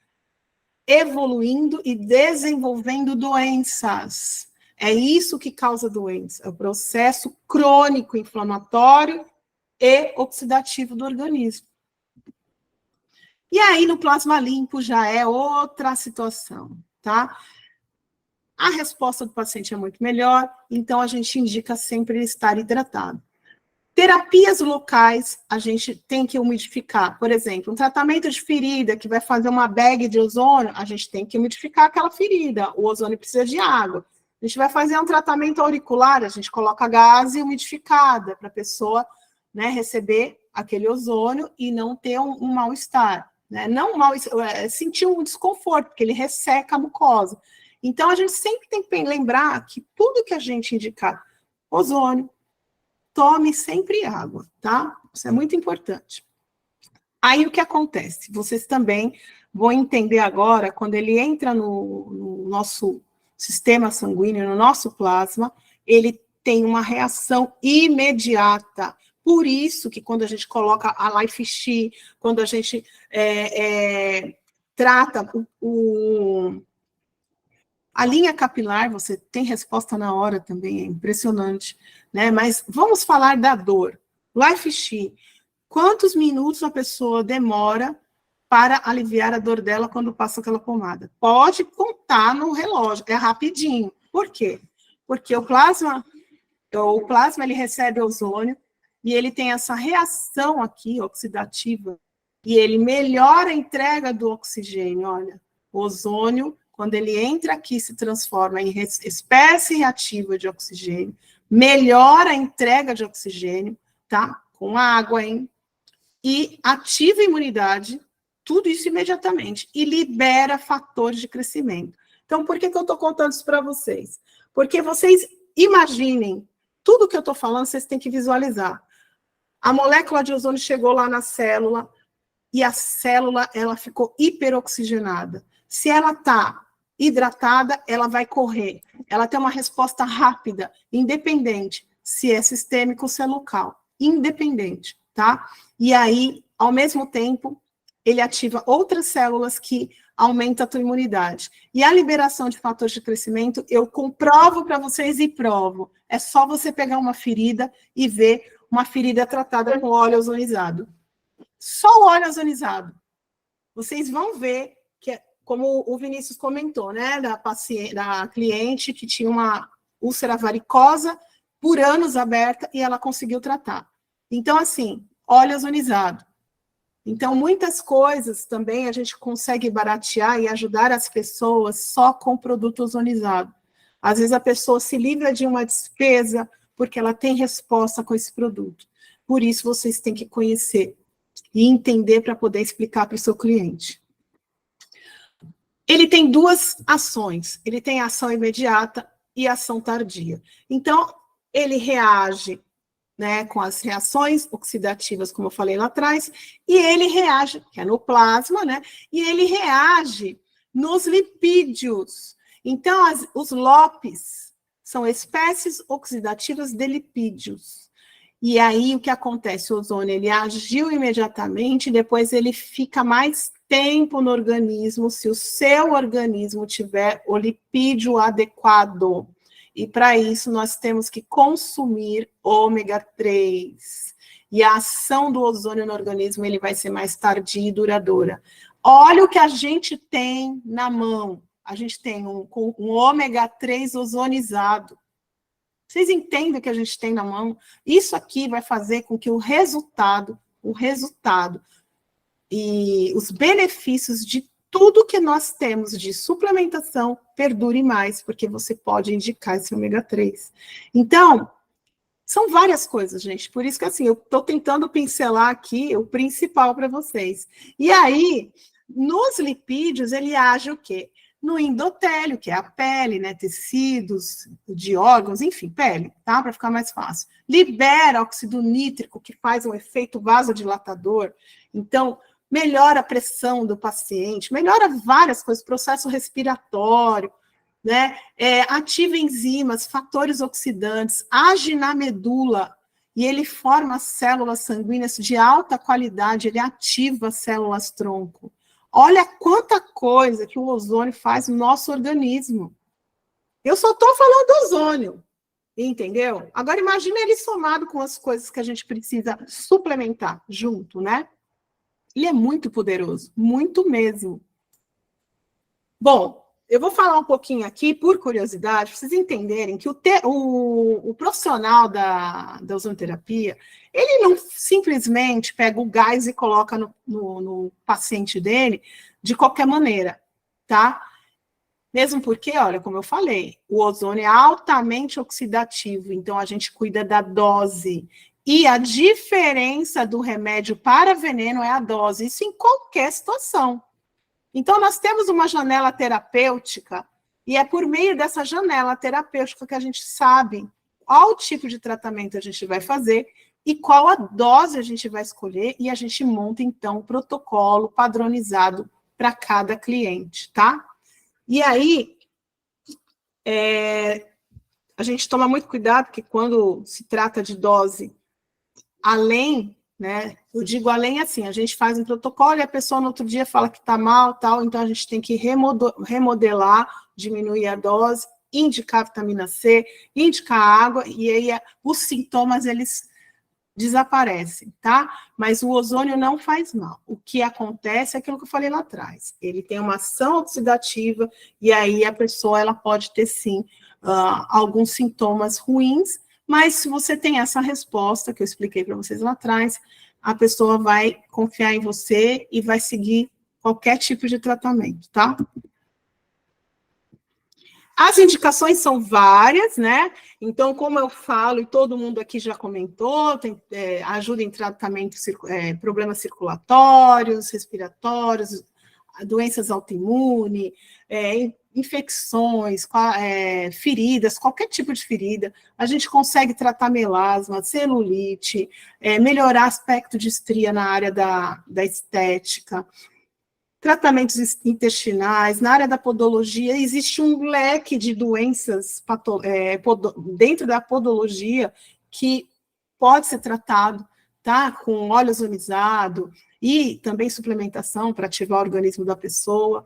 evoluindo e desenvolvendo doenças. É isso que causa doença, é o processo crônico inflamatório e oxidativo do organismo. E aí, no plasma limpo, já é outra situação, tá? A resposta do paciente é muito melhor, então a gente indica sempre estar hidratado. Terapias locais, a gente tem que umidificar. Por exemplo, um tratamento de ferida que vai fazer uma bag de ozônio, a gente tem que umidificar aquela ferida. O ozônio precisa de água. A gente vai fazer um tratamento auricular, a gente coloca gase umidificada para a pessoa, né, receber aquele ozônio e não ter um mal-estar. Né? Não sentir um desconforto, porque ele resseca a mucosa. Então, a gente sempre tem que lembrar que tudo que a gente indicar, ozônio, tome sempre água, tá? Isso é muito importante. Aí, o que acontece? Vocês também vão entender agora, quando ele entra no nosso sistema sanguíneo, no nosso plasma, ele tem uma reação imediata. Por isso que quando a gente coloca a LifeX, quando a gente trata a linha capilar, você tem resposta na hora também, é impressionante, né? Mas vamos falar da dor. LifeX, quantos minutos a pessoa demora para aliviar a dor dela quando passa aquela pomada? Pode contar no relógio, é rapidinho. Por quê? Porque o plasma ele recebe ozônio e ele tem essa reação aqui, oxidativa, e ele melhora a entrega do oxigênio. Olha, o ozônio, quando ele entra aqui, se transforma em espécie reativa de oxigênio, melhora a entrega de oxigênio, tá? Com água, hein? E ativa a imunidade, tudo isso imediatamente, e libera fatores de crescimento. Então, por que eu estou contando isso para vocês? Porque vocês imaginem, tudo que eu estou falando, vocês têm que visualizar. A molécula de ozônio chegou lá na célula, e a célula, ela ficou hiperoxigenada. Se ela está hidratada, ela vai correr. Ela tem uma resposta rápida, independente se é sistêmico ou se é local. Independente, tá? E aí, ao mesmo tempo, ele ativa outras células que aumentam a tua imunidade. E a liberação de fatores de crescimento, eu comprovo para vocês e provo. É só você pegar uma ferida e ver uma ferida tratada com óleo ozonizado. Só o óleo ozonizado. Vocês vão ver que, como o Vinícius comentou, né, da cliente que tinha uma úlcera varicosa por anos aberta e ela conseguiu tratar. Então, assim, óleo ozonizado. Então, muitas coisas também a gente consegue baratear e ajudar as pessoas só com produto ozonizado. Às vezes a pessoa se livra de uma despesa porque ela tem resposta com esse produto. Por isso, vocês têm que conhecer e entender para poder explicar para o seu cliente. Ele tem duas ações. Ele tem ação imediata e ação tardia. Então, ele reage, né, com as reações oxidativas, como eu falei lá atrás, e ele reage, que é no plasma, né, e ele reage nos lipídios. Então, os LOPs são espécies oxidativas de lipídios. E aí, o que acontece? O ozônio, ele agiu imediatamente, depois ele fica mais tempo no organismo, se o seu organismo tiver o lipídio adequado. E para isso, nós temos que consumir ômega 3. E a ação do ozônio no organismo, ele vai ser mais tardia e duradoura. Olha o que a gente tem na mão. A gente tem um ômega 3 ozonizado. Vocês entendem o que a gente tem na mão? Isso aqui vai fazer com que o resultado e os benefícios de tudo que nós temos de suplementação perdure mais, porque você pode indicar esse ômega 3. Então, são várias coisas, gente. Por isso que, assim, eu estou tentando pincelar aqui o principal para vocês. E aí, nos lipídios, ele age o quê? No endotélio, que é a pele, né, tecidos de órgãos, enfim, pele, tá? Para ficar mais fácil. Libera óxido nítrico, que faz um efeito vasodilatador. Então, melhora a pressão do paciente, melhora várias coisas, processo respiratório, né? Ativa enzimas, fatores oxidantes, age na medula, e ele forma células sanguíneas de alta qualidade, ele ativa células tronco. Olha quanta coisa que o ozônio faz no nosso organismo. Eu só estou falando do ozônio, entendeu? Agora imagina ele somado com as coisas que a gente precisa suplementar junto, né? Ele é muito poderoso, muito mesmo. Bom, eu vou falar um pouquinho aqui, por curiosidade, para vocês entenderem que o profissional da ozonoterapia, ele não simplesmente pega o gás e coloca no paciente dele de qualquer maneira, tá? Mesmo porque, olha, como eu falei, o ozônio é altamente oxidativo, então a gente cuida da dose. E a diferença do remédio para veneno é a dose, isso em qualquer situação. Então, nós temos uma janela terapêutica, e é por meio dessa janela terapêutica que a gente sabe qual tipo de tratamento a gente vai fazer e qual a dose a gente vai escolher, e a gente monta, então, um protocolo padronizado para cada cliente, tá? E aí, a gente toma muito cuidado, porque quando se trata de dose além, né, eu digo além assim, a gente faz um protocolo e a pessoa no outro dia fala que está mal, tal, então a gente tem que remodelar, diminuir a dose, indicar vitamina C, indicar água, e aí os sintomas, eles desaparecem, tá? Mas o ozônio não faz mal. O que acontece é aquilo que eu falei lá atrás. Ele tem uma ação oxidativa, e aí a pessoa, ela pode ter, sim, alguns sintomas ruins, mas se você tem essa resposta que eu expliquei para vocês lá atrás, a pessoa vai confiar em você e vai seguir qualquer tipo de tratamento, tá? As indicações são várias, né? Então, como eu falo, e todo mundo aqui já comentou, ajuda em tratamento, problemas circulatórios, respiratórios, doenças autoimunes, infecções, feridas, qualquer tipo de ferida. A gente consegue tratar melasma, celulite, melhorar aspecto de estria na área da estética, tratamentos intestinais, na área da podologia, existe um leque de doenças dentro da podologia que pode ser tratado, tá? Com óleo ozonizado e também suplementação para ativar o organismo da pessoa.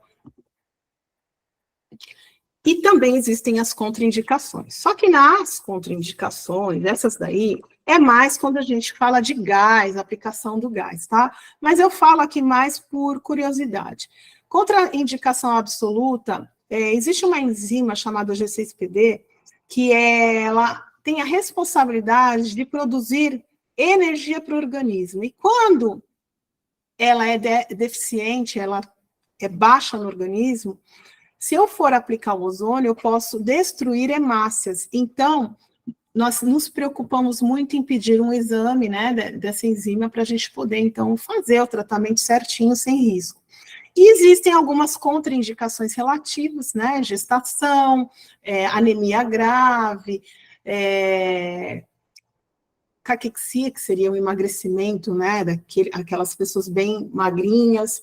E também existem as contraindicações. Só que nas contraindicações, essas daí, é mais quando a gente fala de gás, aplicação do gás, tá? Mas eu falo aqui mais por curiosidade. Contraindicação absoluta, existe uma enzima chamada G6PD, que ela tem a responsabilidade de produzir energia para o organismo. E quando ela é deficiente, ela é baixa no organismo, se eu for aplicar o ozônio, eu posso destruir hemácias. Então, nós nos preocupamos muito em pedir um exame, né, dessa enzima para a gente poder, então, fazer o tratamento certinho, sem risco. E existem algumas contraindicações relativas, né? Gestação, anemia grave, caquexia, que seria o emagrecimento, né? Aquelas pessoas bem magrinhas.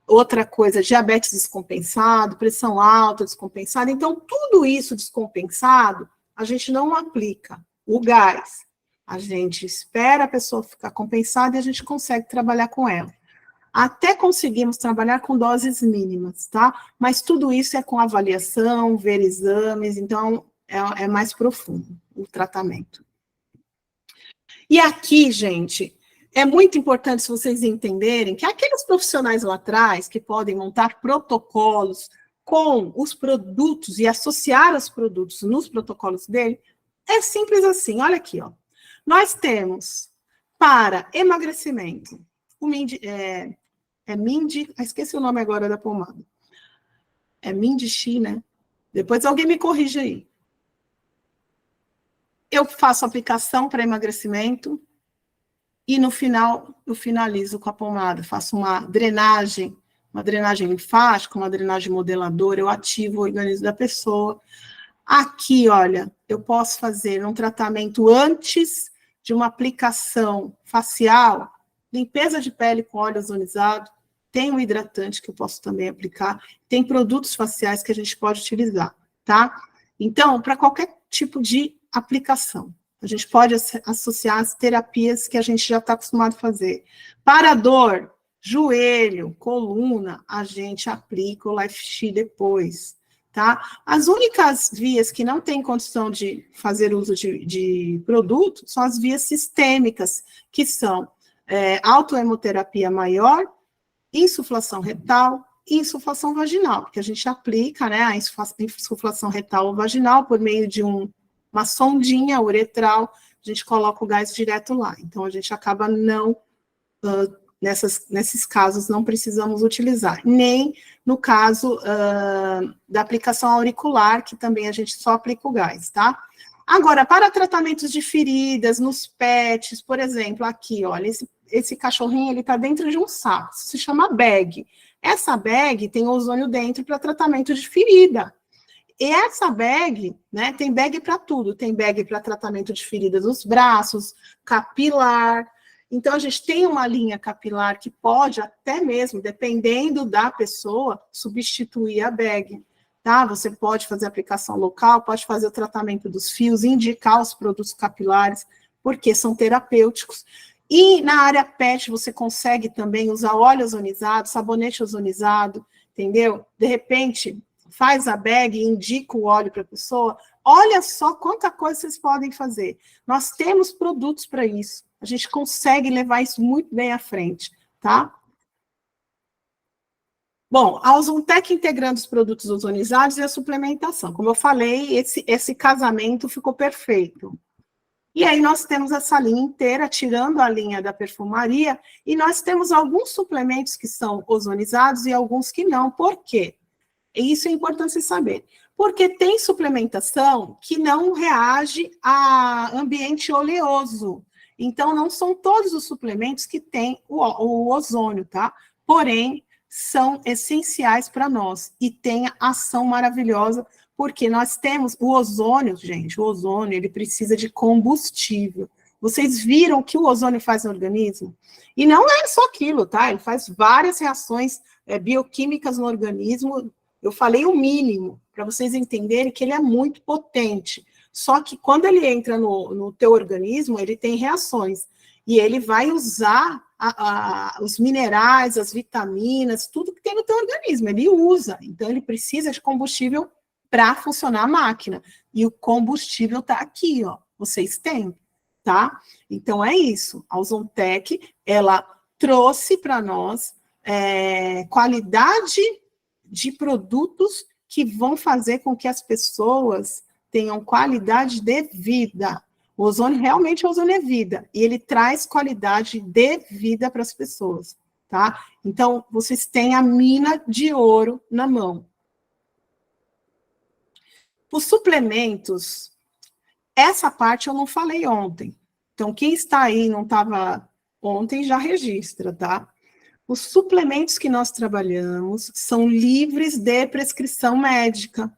Outra coisa, diabetes descompensado, pressão alta descompensada. Então, tudo isso descompensado, a gente não aplica o gás. A gente espera a pessoa ficar compensada e a gente consegue trabalhar com ela. Até conseguimos trabalhar com doses mínimas, tá? Mas tudo isso é com avaliação, ver exames, então é mais profundo o tratamento. E aqui, gente, é muito importante se vocês entenderem que aqueles profissionais lá atrás que podem montar protocolos com os produtos e associar os produtos nos protocolos dele, é simples assim. Olha aqui, ó. Nós temos para emagrecimento, esqueci o nome agora da pomada. É Mindixi, né? Depois alguém me corrige aí. Eu faço aplicação para emagrecimento e no final eu finalizo com a pomada. Faço uma drenagem linfática, uma drenagem modeladora, eu ativo o organismo da pessoa. Aqui, olha, eu posso fazer um tratamento antes de uma aplicação facial, limpeza de pele com óleo ozonizado, tem um hidratante que eu posso também aplicar, tem produtos faciais que a gente pode utilizar, tá? Então, para qualquer tipo de aplicação, a gente pode associar as terapias que a gente já está acostumado a fazer. Para dor, joelho, coluna, a gente aplica o LifeX depois, tá? As únicas vias que não têm condição de fazer uso de produto são as vias sistêmicas, que são autohemoterapia maior, insuflação retal e insuflação vaginal, que a gente aplica, né, a insuflação retal ou vaginal por meio de uma sondinha uretral, a gente coloca o gás direto lá. Então, a gente acaba não, nesses casos, não precisamos utilizar. Nem no caso da aplicação auricular, que também a gente só aplica o gás, tá? Agora, para tratamentos de feridas, nos pets, por exemplo, aqui, olha, esse cachorrinho, ele está dentro de um saco, se chama bag. Essa bag tem ozônio dentro para tratamento de ferida. E essa bag, né, tem bag para tudo, tem bag para tratamento de feridas nos braços, capilar. Então, a gente tem uma linha capilar que pode até mesmo, dependendo da pessoa, substituir a bag. Tá? Você pode fazer aplicação local, pode fazer o tratamento dos fios, indicar os produtos capilares, porque são terapêuticos. E na área PET, você consegue também usar óleo ozonizado, sabonete ozonizado, entendeu? De repente, faz a bag e indica o óleo para a pessoa. Olha só quanta coisa vocês podem fazer. Nós temos produtos para isso. A gente consegue levar isso muito bem à frente, tá? Bom, a Ozontec integrando os produtos ozonizados e a suplementação. Como eu falei, esse casamento ficou perfeito. E aí nós temos essa linha inteira, tirando a linha da perfumaria, e nós temos alguns suplementos que são ozonizados e alguns que não. Por quê? E isso é importante você saber. Porque tem suplementação que não reage a ambiente oleoso. Então, não são todos os suplementos que têm o ozônio, tá? Porém, são essenciais para nós e tem ação maravilhosa, porque nós temos o ozônio, gente, o ozônio, ele precisa de combustível. Vocês viram o que o ozônio faz no organismo? E não é só aquilo, tá? Ele faz várias reações bioquímicas no organismo. Eu falei o mínimo, para vocês entenderem que ele é muito potente. Só que quando ele entra no teu organismo, ele tem reações. E ele vai usar os minerais, as vitaminas, tudo que tem no teu organismo. Ele usa. Então, ele precisa de combustível para funcionar a máquina. E o combustível está aqui, ó. Vocês têm, tá? Então, é isso. A Ozontec, ela trouxe para nós qualidade de produtos que vão fazer com que as pessoas tenham qualidade de vida. O ozônio, realmente, o ozônio é vida, e ele traz qualidade de vida para as pessoas, tá? Então, vocês têm a mina de ouro na mão. Os suplementos, essa parte eu não falei ontem. Então, quem está aí e não estava ontem, já registra, tá? Os suplementos que nós trabalhamos são livres de prescrição médica,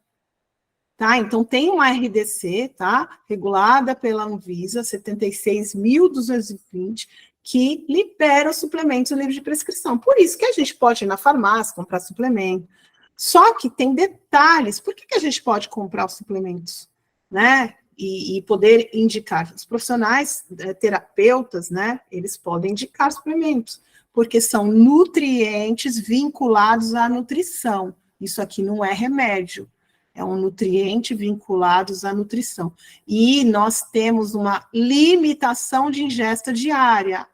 tá? Então, tem uma RDC, tá? Regulada pela Anvisa, 76.220, que libera os suplementos livres de prescrição. Por isso que a gente pode ir na farmácia, comprar suplemento. Só que tem detalhes. Por que a gente pode comprar os suplementos, né? E poder indicar. Os profissionais, terapeutas, né? Eles podem indicar suplementos, porque são nutrientes vinculados à nutrição. Isso aqui não é remédio, é um nutriente vinculado à nutrição. E nós temos uma limitação de ingesta diária.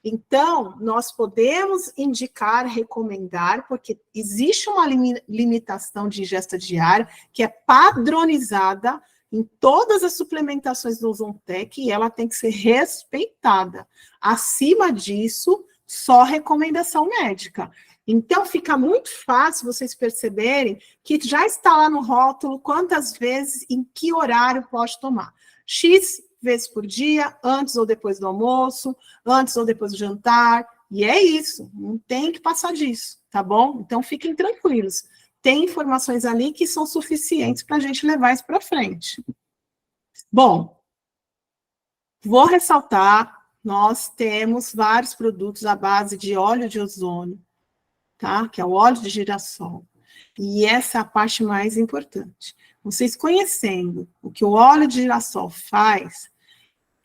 Então, nós podemos indicar, recomendar, porque existe uma limitação de ingesta diária que é padronizada em todas as suplementações do Ozontec e ela tem que ser respeitada. Acima disso, só recomendação médica. Então, fica muito fácil vocês perceberem que já está lá no rótulo quantas vezes, em que horário pode tomar. X vezes por dia, antes ou depois do almoço, antes ou depois do jantar, e é isso, não tem que passar disso, tá bom? Então, fiquem tranquilos. Tem informações ali que são suficientes para a gente levar isso para frente. Bom, vou ressaltar, nós temos vários produtos à base de óleo de ozônio, tá? Que é o óleo de girassol. E essa é a parte mais importante. Vocês conhecendo o que o óleo de girassol faz,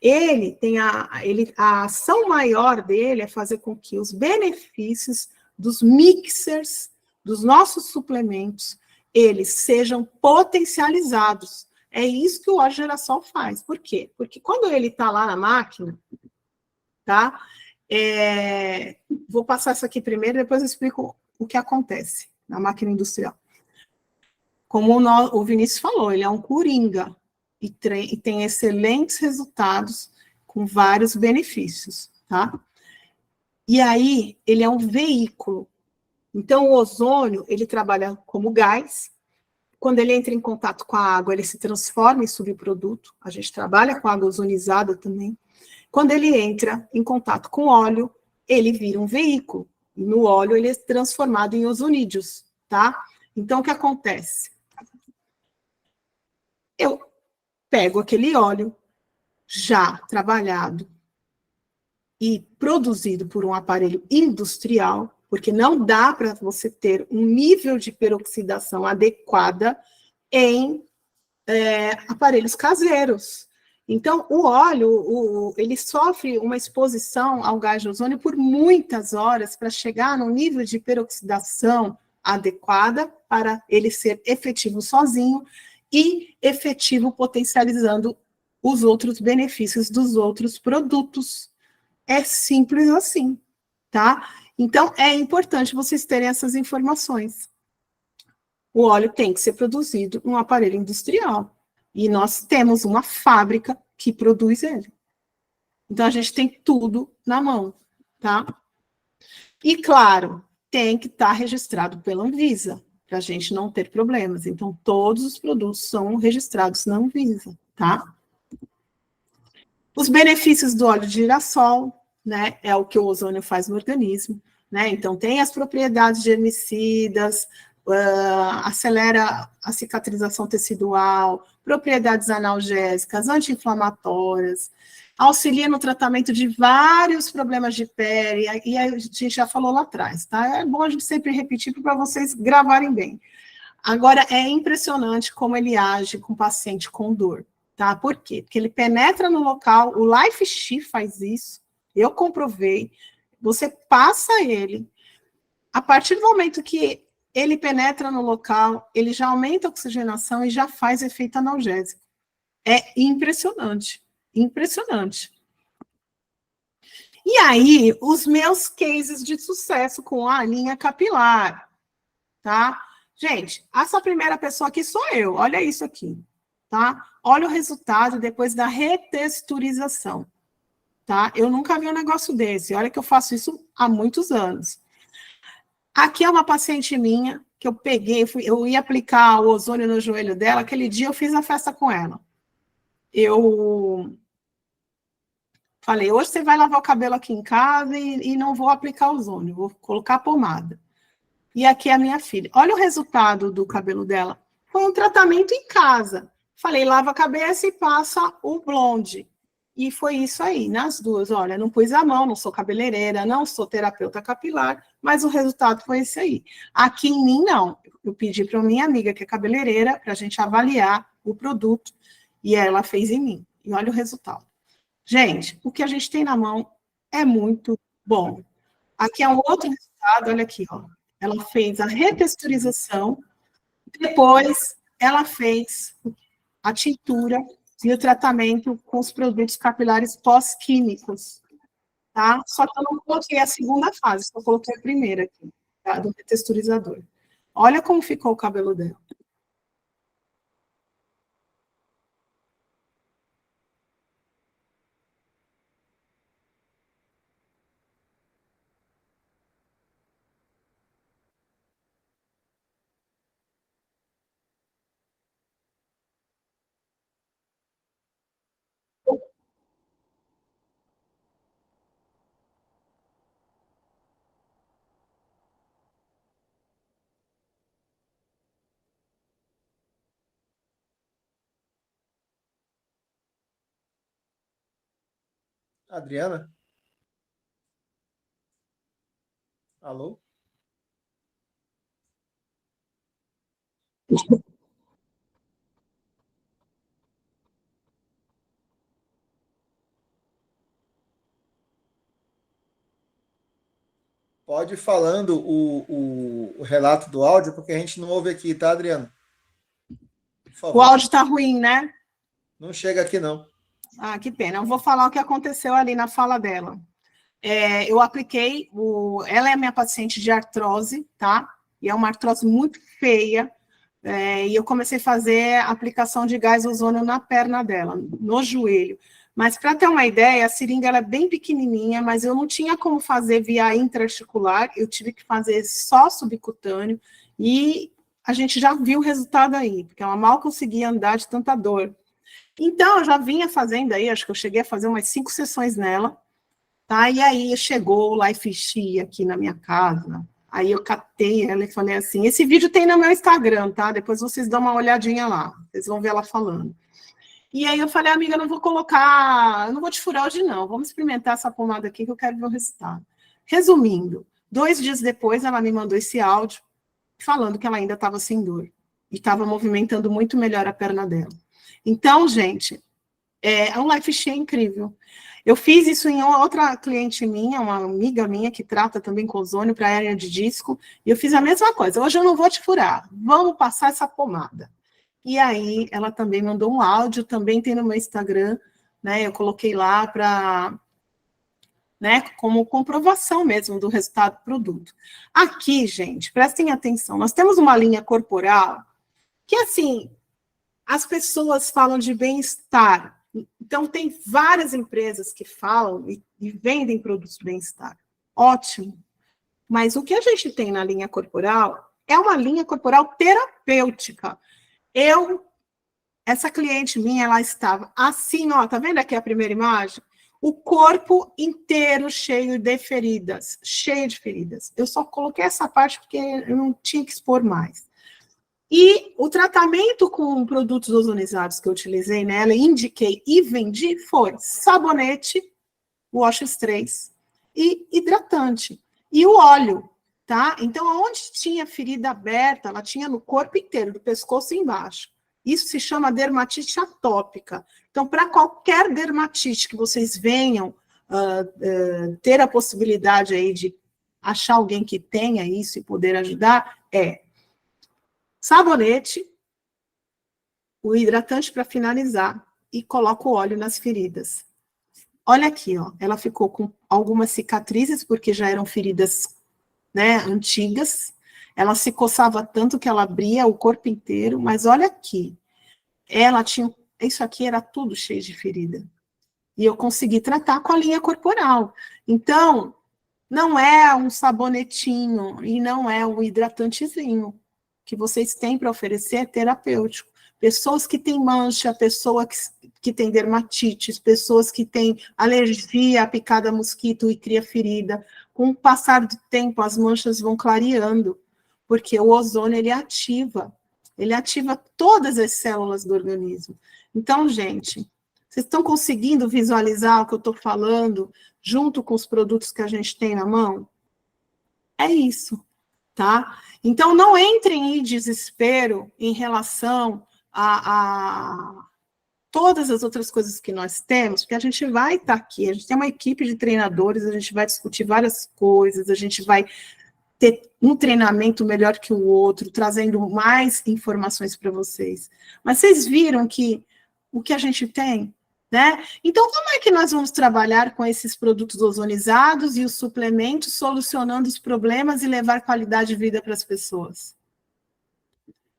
ele tem a ação maior dele é fazer com que os benefícios dos mixers, dos nossos suplementos, eles sejam potencializados. É isso que o óleo de girassol faz. Por quê? Porque quando ele está lá na máquina, tá? Vou passar isso aqui primeiro, depois eu explico o que acontece na máquina industrial. Como o Vinícius falou, ele é um coringa e tem excelentes resultados com vários benefícios, tá? E aí, ele é um veículo. Então, o ozônio, ele trabalha como gás. Quando ele entra em contato com a água, ele se transforma em subproduto. A gente trabalha com água ozonizada também. Quando ele entra em contato com óleo, ele vira um veículo. E no óleo, ele é transformado em ozonídeos, tá? Então, o que acontece? Eu pego aquele óleo já trabalhado e produzido por um aparelho industrial, porque não dá para você ter um nível de peroxidação adequada em aparelhos caseiros. Então, o óleo, ele sofre uma exposição ao gás de ozônio por muitas horas para chegar no nível de peroxidação adequada para ele ser efetivo sozinho e efetivo potencializando os outros benefícios dos outros produtos. É simples assim, tá? Então, é importante vocês terem essas informações. O óleo tem que ser produzido num aparelho industrial. E nós temos uma fábrica que produz ele. Então, a gente tem tudo na mão, tá? E, claro, tem que estar registrado pela Anvisa, para a gente não ter problemas. Então, todos os produtos são registrados na Anvisa, tá? Os benefícios do óleo de girassol, né, é o que o ozônio faz no organismo, né? Então, tem as propriedades germicidas, acelera a cicatrização tecidual, propriedades analgésicas, anti-inflamatórias, auxilia no tratamento de vários problemas de pele, e a gente já falou lá atrás, tá? É bom a gente sempre repetir para vocês gravarem bem. Agora, é impressionante como ele age com o paciente com dor, tá? Por quê? Porque ele penetra no local, o LifeShi faz isso, eu comprovei, você passa ele, a partir do momento que ele penetra no local, ele já aumenta a oxigenação e já faz efeito analgésico. É impressionante, impressionante. E aí, os meus cases de sucesso com a linha capilar, tá? Gente, essa primeira pessoa aqui sou eu, olha isso aqui, tá? Olha o resultado depois da retexturização, tá? Eu nunca vi um negócio desse, olha que eu faço isso há muitos anos. Aqui é uma paciente minha, que eu peguei, eu ia aplicar o ozônio no joelho dela, aquele dia eu fiz a festa com ela. Eu Falei, hoje você vai lavar o cabelo aqui em casa e não vou aplicar ozônio, vou colocar pomada. E aqui é a minha filha. Olha o resultado do cabelo dela. Foi um tratamento em casa. Falei, lava a cabeça e passa o blonde. E foi isso aí, nas duas. Olha, não pus a mão, não sou cabeleireira, não sou terapeuta capilar, mas o resultado foi esse aí. Aqui em mim, não. Eu pedi para minha amiga, que é cabeleireira, para a gente avaliar o produto, e ela fez em mim. E olha o resultado. Gente, o que a gente tem na mão é muito bom. Aqui é um outro resultado, olha aqui, ó. Ela fez a retexturização, depois ela fez a tintura e o tratamento com os produtos capilares pós-químicos, tá? Só que eu não coloquei a segunda fase, só coloquei a primeira aqui, tá? Do retexturizador. Olha como ficou o cabelo dela. Adriana? Alô? Pode ir falando o relato do áudio, porque a gente não ouve aqui, tá, Adriano? Por O favor. áudio tá ruim, né? Não chega aqui, não. Ah, que pena. Eu vou falar o que aconteceu ali na fala dela. Eu apliquei, ela é minha paciente de artrose, tá? E é uma artrose muito feia, e eu comecei a fazer a aplicação de gás ozônio na perna dela, no joelho. Mas, para ter uma ideia, a seringa ela é bem pequenininha, mas eu não tinha como fazer via intraarticular, eu tive que fazer só subcutâneo, e a gente já viu o resultado aí, porque ela mal conseguia andar de tanta dor. Então, eu já vinha fazendo aí, acho que eu cheguei a fazer umas 5 sessões nela, tá? E aí chegou o Life She aqui na minha casa, aí eu catei ela e falei assim, esse vídeo tem no meu Instagram, tá? Depois vocês dão uma olhadinha lá, vocês vão ver ela falando. E aí eu falei, amiga, eu não vou te furar hoje não, vamos experimentar essa pomada aqui que eu quero ver o resultado. Resumindo, 2 dias depois ela me mandou esse áudio falando que ela ainda estava sem dor e estava movimentando muito melhor a perna dela. Então, gente, é um Life She incrível. Eu fiz isso em outra cliente minha, uma amiga minha que trata também com ozônio para hérnia de disco, e eu fiz a mesma coisa. Hoje eu não vou te furar, vamos passar essa pomada. E aí ela também mandou um áudio, também tem no meu Instagram, né? Eu coloquei lá para, né, como comprovação mesmo do resultado do produto. Aqui, gente, prestem atenção, nós temos uma linha corporal que, assim, as pessoas falam de bem-estar. Então, tem várias empresas que falam e vendem produtos de bem-estar. Ótimo. Mas o que a gente tem na linha corporal é uma linha corporal terapêutica. Essa cliente minha, ela estava assim, ó, tá vendo aqui a primeira imagem? O corpo inteiro cheio de feridas, cheio de feridas. Eu só coloquei essa parte porque eu não tinha que expor mais. E o tratamento com produtos ozonizados que eu utilizei nela, indiquei e vendi, foi sabonete, Washes 3 e hidratante. E o óleo, tá? Então, onde tinha ferida aberta, ela tinha no corpo inteiro, do pescoço embaixo. Isso se chama dermatite atópica. Então, para qualquer dermatite que vocês venham ter a possibilidade aí de achar alguém que tenha isso e poder ajudar, sabonete, o hidratante para finalizar e coloco o óleo nas feridas. Olha aqui, ó, ela ficou com algumas cicatrizes, porque já eram feridas, né, antigas. Ela se coçava tanto que ela abria o corpo inteiro, mas olha aqui, ela tinha, isso aqui era tudo cheio de ferida. E eu consegui tratar com a linha corporal. Então, não é um sabonetinho e não é um hidratantezinho que vocês têm para oferecer, é terapêutico. Pessoas que têm mancha, pessoa que tem dermatite, pessoas que têm alergia à picada mosquito e cria ferida. Com o passar do tempo, as manchas vão clareando, porque o ozônio, ele ativa todas as células do organismo. Então, gente, vocês estão conseguindo visualizar o que eu estou falando, junto com os produtos que a gente tem na mão? É isso, tá? Então, não entrem em desespero em relação a todas as outras coisas que nós temos, porque a gente vai estar aqui, a gente tem uma equipe de treinadores, a gente vai discutir várias coisas, a gente vai ter um treinamento melhor que o outro, trazendo mais informações para vocês. Mas vocês viram que o que a gente tem, né? Então, como é que nós vamos trabalhar com esses produtos ozonizados e os suplementos, solucionando os problemas e levar qualidade de vida para as pessoas?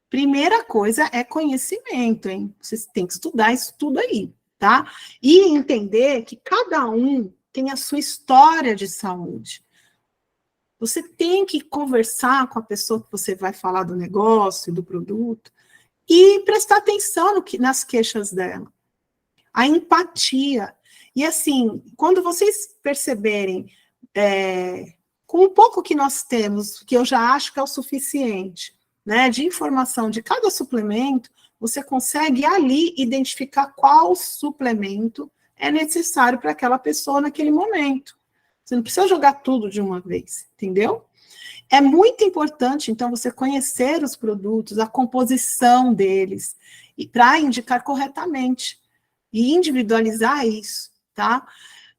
Primeira coisa é conhecimento, hein? Vocês têm que estudar isso tudo aí, tá? E entender que cada um tem a sua história de saúde. Você tem que conversar com a pessoa que você vai falar do negócio, do produto, e prestar atenção nas queixas dela. A empatia. E assim, quando vocês perceberem, com o pouco que nós temos, que eu já acho que é o suficiente, né, de informação de cada suplemento, você consegue ali identificar qual suplemento é necessário para aquela pessoa naquele momento. Você não precisa jogar tudo de uma vez, entendeu? É muito importante, então, você conhecer os produtos, a composição deles, e para indicar corretamente e individualizar isso, tá?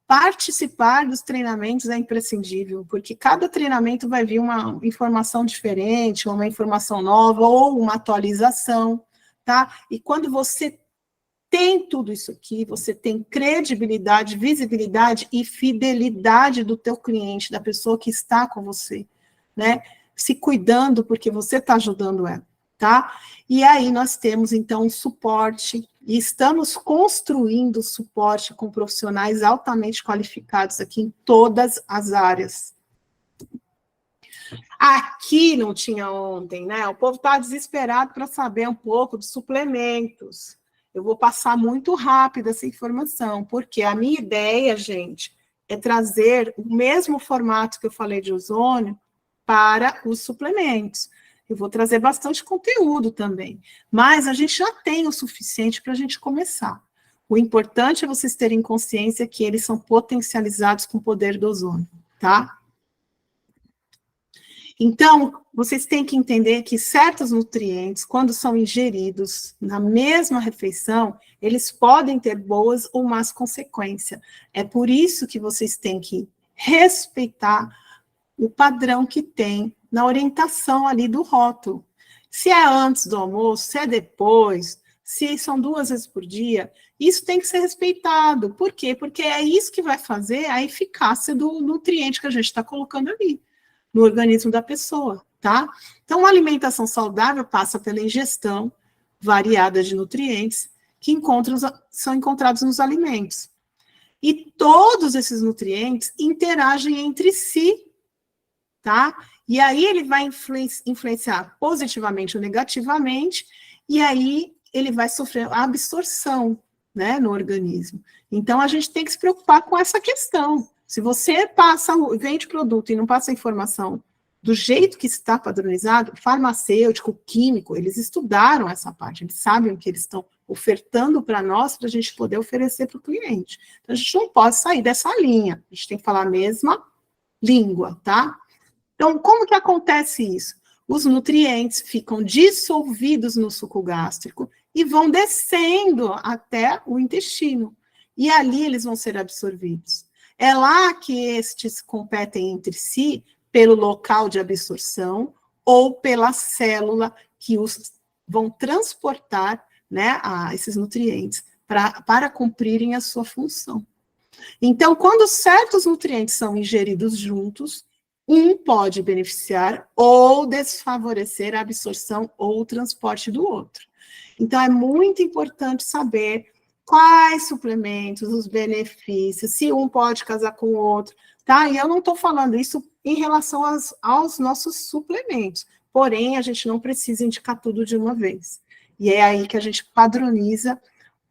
Participar dos treinamentos é imprescindível, porque cada treinamento vai vir uma informação diferente, ou uma informação nova, ou uma atualização, tá? E quando você tem tudo isso aqui, você tem credibilidade, visibilidade e fidelidade do teu cliente, da pessoa que está com você, né? Se cuidando porque você está ajudando ela, tá? E aí nós temos, então, um suporte, e estamos construindo suporte com profissionais altamente qualificados aqui em todas as áreas. Aqui não tinha ontem, né? O povo está desesperado para saber um pouco dos suplementos. Eu vou passar muito rápido essa informação, porque a minha ideia, gente, é trazer o mesmo formato que eu falei de ozônio para os suplementos. Eu vou trazer bastante conteúdo também, mas a gente já tem o suficiente para a gente começar. O importante é vocês terem consciência que eles são potencializados com o poder do ozônio, tá? Então, vocês têm que entender que certos nutrientes, quando são ingeridos na mesma refeição, eles podem ter boas ou más consequências. É por isso que vocês têm que respeitar o padrão que tem na orientação ali do rótulo. Se é antes do almoço, se é depois, se são 2 vezes por dia, isso tem que ser respeitado. Por quê? Porque é isso que vai fazer a eficácia do nutriente que a gente está colocando ali no organismo da pessoa, tá? Então, a alimentação saudável passa pela ingestão variada de nutrientes que são encontrados nos alimentos. E todos esses nutrientes interagem entre si, tá? E aí ele vai influenciar positivamente ou negativamente, e aí ele vai sofrer a absorção, né, no organismo. Então, a gente tem que se preocupar com essa questão. Se você vende produto e não passa a informação do jeito que está padronizado, farmacêutico, químico, eles estudaram essa parte, eles sabem o que eles estão ofertando para nós, para a gente poder oferecer para o cliente. Então, a gente não pode sair dessa linha, a gente tem que falar a mesma língua, tá? Então, como que acontece isso? Os nutrientes ficam dissolvidos no suco gástrico e vão descendo até o intestino, e ali eles vão ser absorvidos. É lá que estes competem entre si pelo local de absorção ou pela célula que os vão transportar, né, esses nutrientes para cumprirem a sua função. Então, quando certos nutrientes são ingeridos juntos, um pode beneficiar ou desfavorecer a absorção ou o transporte do outro. Então, é muito importante saber quais suplementos, os benefícios, se um pode casar com o outro, tá? E eu não estou falando isso em relação aos nossos suplementos, porém, a gente não precisa indicar tudo de uma vez. E é aí que a gente padroniza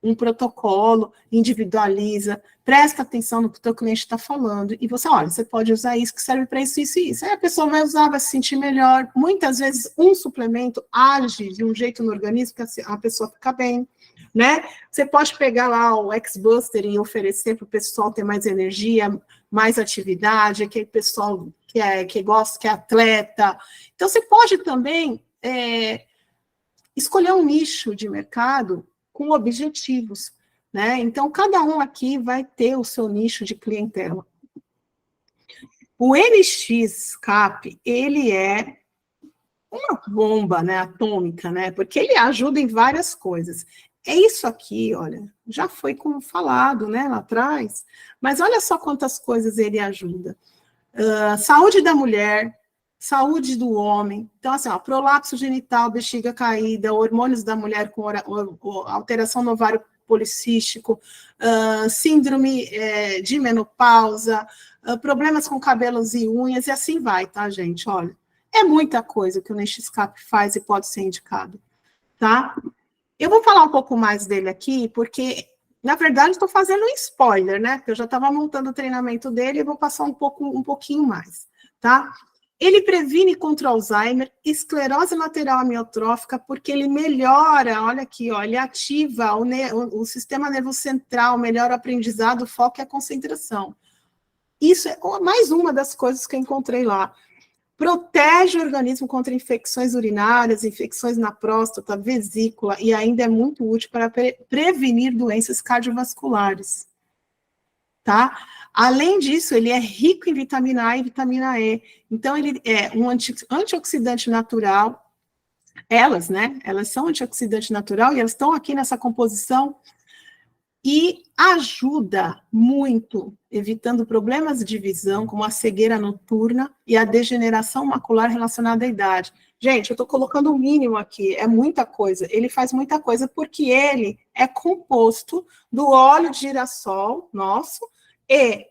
um protocolo, individualiza, presta atenção no que o teu cliente está falando, e você, olha, você pode usar isso, que serve para isso, isso e isso. Aí a pessoa vai usar, vai se sentir melhor. Muitas vezes, um suplemento age de um jeito no organismo que a pessoa fica bem, né? Você pode pegar lá o X-Buster e oferecer para o pessoal ter mais energia, mais atividade, aquele pessoal que gosta, que é atleta. Então, você pode também escolher um nicho de mercado com objetivos, né? Então, cada um aqui vai ter o seu nicho de clientela. O NX-CAP, ele é uma bomba, né, atômica, né? Porque ele ajuda em várias coisas. É isso aqui, olha, já foi como falado, né, lá atrás, mas olha só quantas coisas ele ajuda. Saúde da mulher, saúde do homem. Então, assim, ó, prolapso genital, bexiga caída, hormônios da mulher com alteração no ovário policístico, síndrome de menopausa, problemas com cabelos e unhas, e assim vai, tá, gente? Olha, é muita coisa que o NextScape faz e pode ser indicado, tá? Eu vou falar um pouco mais dele aqui, porque, na verdade, estou fazendo um spoiler, né? Porque eu já estava montando o treinamento dele e vou passar um pouquinho mais, tá? Ele previne contra Alzheimer, esclerose lateral amiotrófica, porque ele melhora, olha aqui, ó, ele ativa o sistema nervoso central, melhora o aprendizado, o foco e a concentração. Isso é mais uma das coisas que eu encontrei lá. Protege o organismo contra infecções urinárias, infecções na próstata, vesícula, e ainda é muito útil para prevenir doenças cardiovasculares, tá? Além disso, ele é rico em vitamina A e vitamina E. Então, ele é um antioxidante natural. Elas, né? Elas são antioxidante natural e elas estão aqui nessa composição e ajuda muito, evitando problemas de visão, como a cegueira noturna e a degeneração macular relacionada à idade. Gente, eu estou colocando o mínimo aqui, é muita coisa. Ele faz muita coisa porque ele é composto do óleo de girassol nosso e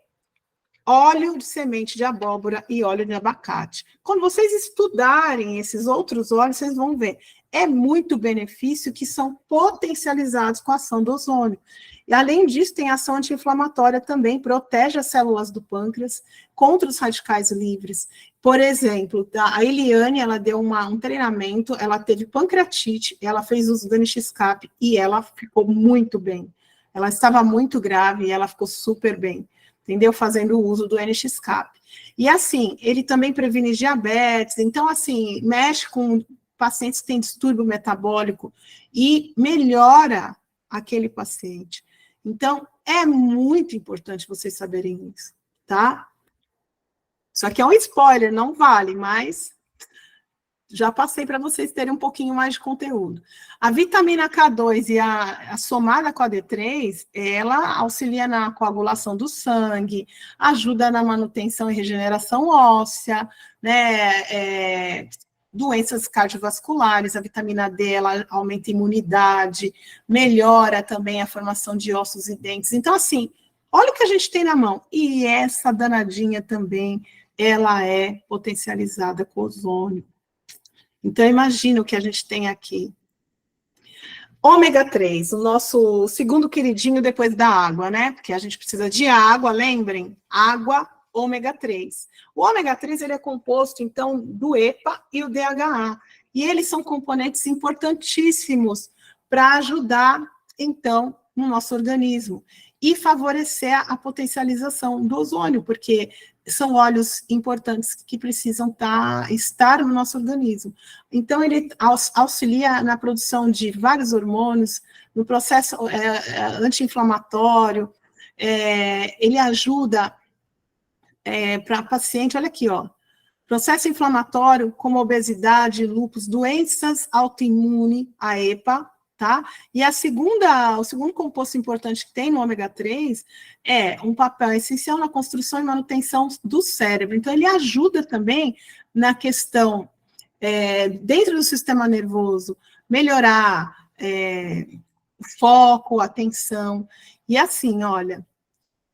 óleo de semente de abóbora e óleo de abacate. Quando vocês estudarem esses outros óleos, vocês vão ver. É muito benefício que são potencializados com a ação do ozônio. E, além disso, tem ação anti-inflamatória também, protege as células do pâncreas contra os radicais livres. Por exemplo, a Eliane, ela deu um treinamento, ela teve pancreatite, ela fez uso do NextScape e ela ficou muito bem. Ela estava muito grave e ela ficou super bem, entendeu? Fazendo o uso do NextScape. E, assim, ele também previne diabetes, então, assim, mexe com pacientes que têm distúrbio metabólico e melhora aquele paciente. Então, é muito importante vocês saberem isso, tá? Isso aqui é um spoiler, não vale, mas já passei para vocês terem um pouquinho mais de conteúdo. A vitamina K2 e a somada com a D3, ela auxilia na coagulação do sangue, ajuda na manutenção e regeneração óssea, né? Doenças cardiovasculares, a vitamina D, ela aumenta a imunidade, melhora também a formação de ossos e dentes. Então, assim, olha o que a gente tem na mão. E essa danadinha também, ela é potencializada com ozônio. Então, imagina o que a gente tem aqui. Ômega 3, o nosso segundo queridinho depois da água, né? Porque a gente precisa de água, lembrem? Água, ômega 3. O ômega 3, ele é composto, então, do EPA e o DHA. E eles são componentes importantíssimos para ajudar, então, no nosso organismo. E favorecer a potencialização do ozônio, porque são óleos importantes que precisam estar no nosso organismo. Então, ele auxilia na produção de vários hormônios, no processo anti-inflamatório, ele ajuda para paciente, olha aqui, ó, processo inflamatório como obesidade, lúpus, doenças autoimunes, a EPA, tá? E o segundo composto importante que tem no ômega 3 é um papel essencial na construção e manutenção do cérebro. Então, ele ajuda também na questão, dentro do sistema nervoso, melhorar o foco, a atenção. E assim, olha,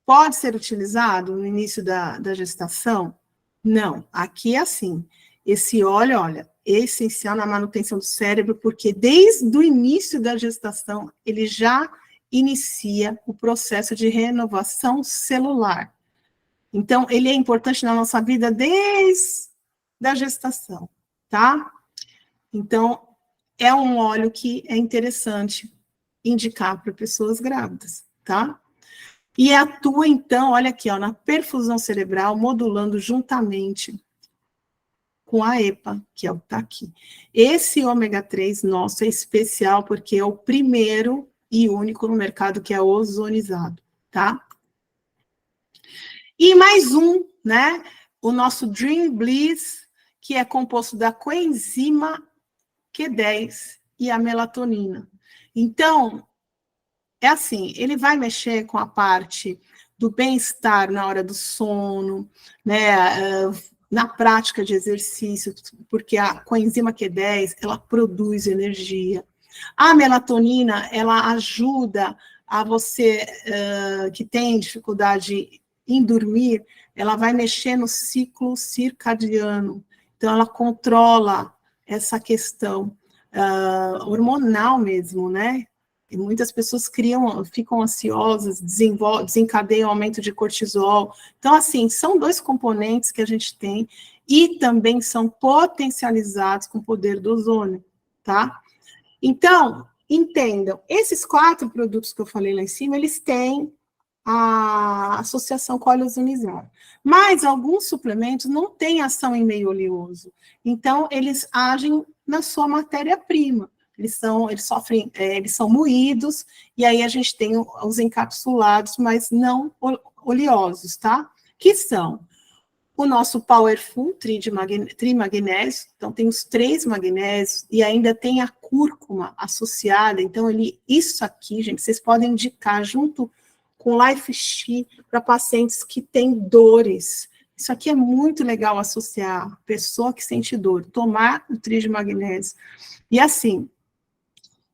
pode ser utilizado no início da gestação? Não, aqui é assim. Esse óleo, olha, essencial na manutenção do cérebro, porque desde o início da gestação, ele já inicia o processo de renovação celular. Então, ele é importante na nossa vida desde a gestação, tá? Então, é um óleo que é interessante indicar para pessoas grávidas, tá? E atua, então, olha aqui, ó, na perfusão cerebral, modulando juntamente com a EPA, que é o que está aqui. Esse ômega 3 nosso é especial porque é o primeiro e único no mercado que é ozonizado, tá? E mais um, né? O nosso Dream Bliss, que é composto da coenzima Q10 e a melatonina. Então, é assim, ele vai mexer com a parte do bem-estar na hora do sono, né? Na prática de exercício, porque a coenzima Q10, ela produz energia. A melatonina, ela ajuda a você que tem dificuldade em dormir, ela vai mexer no ciclo circadiano. Então, ela controla essa questão hormonal mesmo, né? E muitas pessoas ficam ansiosas, desencadeiam aumento de cortisol. Então, assim, são dois componentes que a gente tem e também são potencializados com o poder do ozônio, tá? Então, entendam, esses 4 produtos que eu falei lá em cima, eles têm a associação com óleo ozonizado. Mas alguns suplementos não têm ação em meio oleoso. Então, eles agem na sua matéria-prima. Eles são moídos, e aí a gente tem os encapsulados, mas não oleosos, tá? Que são o nosso Powerful trimagnésio, então tem os 3 magnésios, e ainda tem a cúrcuma associada, então isso aqui, gente, vocês podem indicar junto com Life Chi para pacientes que têm dores. Isso aqui é muito legal associar, pessoa que sente dor, tomar o tri de magnésio. E assim,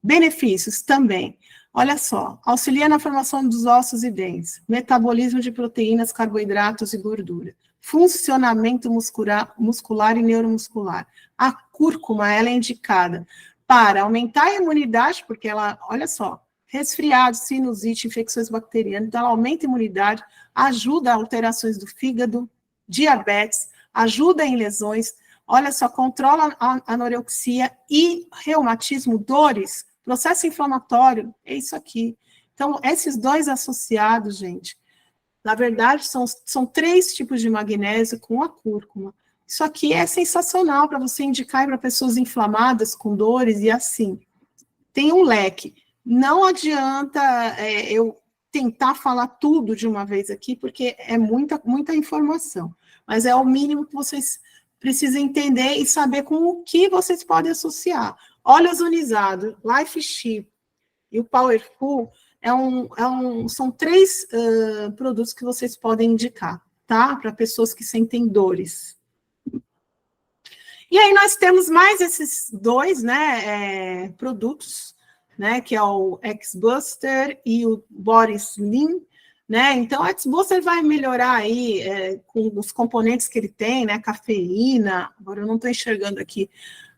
benefícios também. Olha só, auxilia na formação dos ossos e dentes, metabolismo de proteínas, carboidratos e gordura, funcionamento muscular e neuromuscular. A cúrcuma, ela é indicada para aumentar a imunidade, porque ela, olha só, resfriado, sinusite, infecções bacterianas, então ela aumenta a imunidade, ajuda a alterações do fígado, diabetes, ajuda em lesões, olha só, controla a anorexia e reumatismo, dores, processo inflamatório, é isso aqui. Então, esses 2 associados, gente, na verdade, são 3 tipos de magnésio com a cúrcuma. Isso aqui é sensacional para você indicar para pessoas inflamadas, com dores e assim. Tem um leque. Não adianta eu tentar falar tudo de uma vez aqui, porque é muita informação. Mas é o mínimo que vocês precisam entender e saber com o que vocês podem associar. Óleo ozonizado, Life Chi e o Powerful são 3 produtos que vocês podem indicar, tá? Para pessoas que sentem dores. E aí nós temos mais esses 2, né, produtos, né, que é o X-Buster e o Body Slim, né? Então, o X-Buster vai melhorar aí com os componentes que ele tem, né? Cafeína, agora eu não estou enxergando aqui,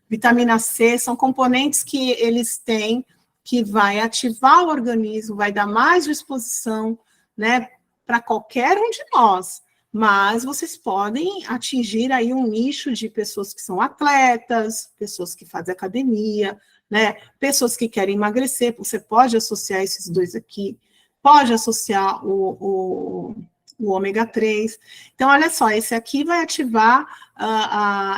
vitamina C, são componentes que eles têm que vai ativar o organismo, vai dar mais disposição, né, para qualquer um de nós. Mas vocês podem atingir aí um nicho de pessoas que são atletas, pessoas que fazem academia, né, pessoas que querem emagrecer, você pode associar esses 2 aqui, pode associar o ômega 3. Então, olha só, esse aqui vai ativar,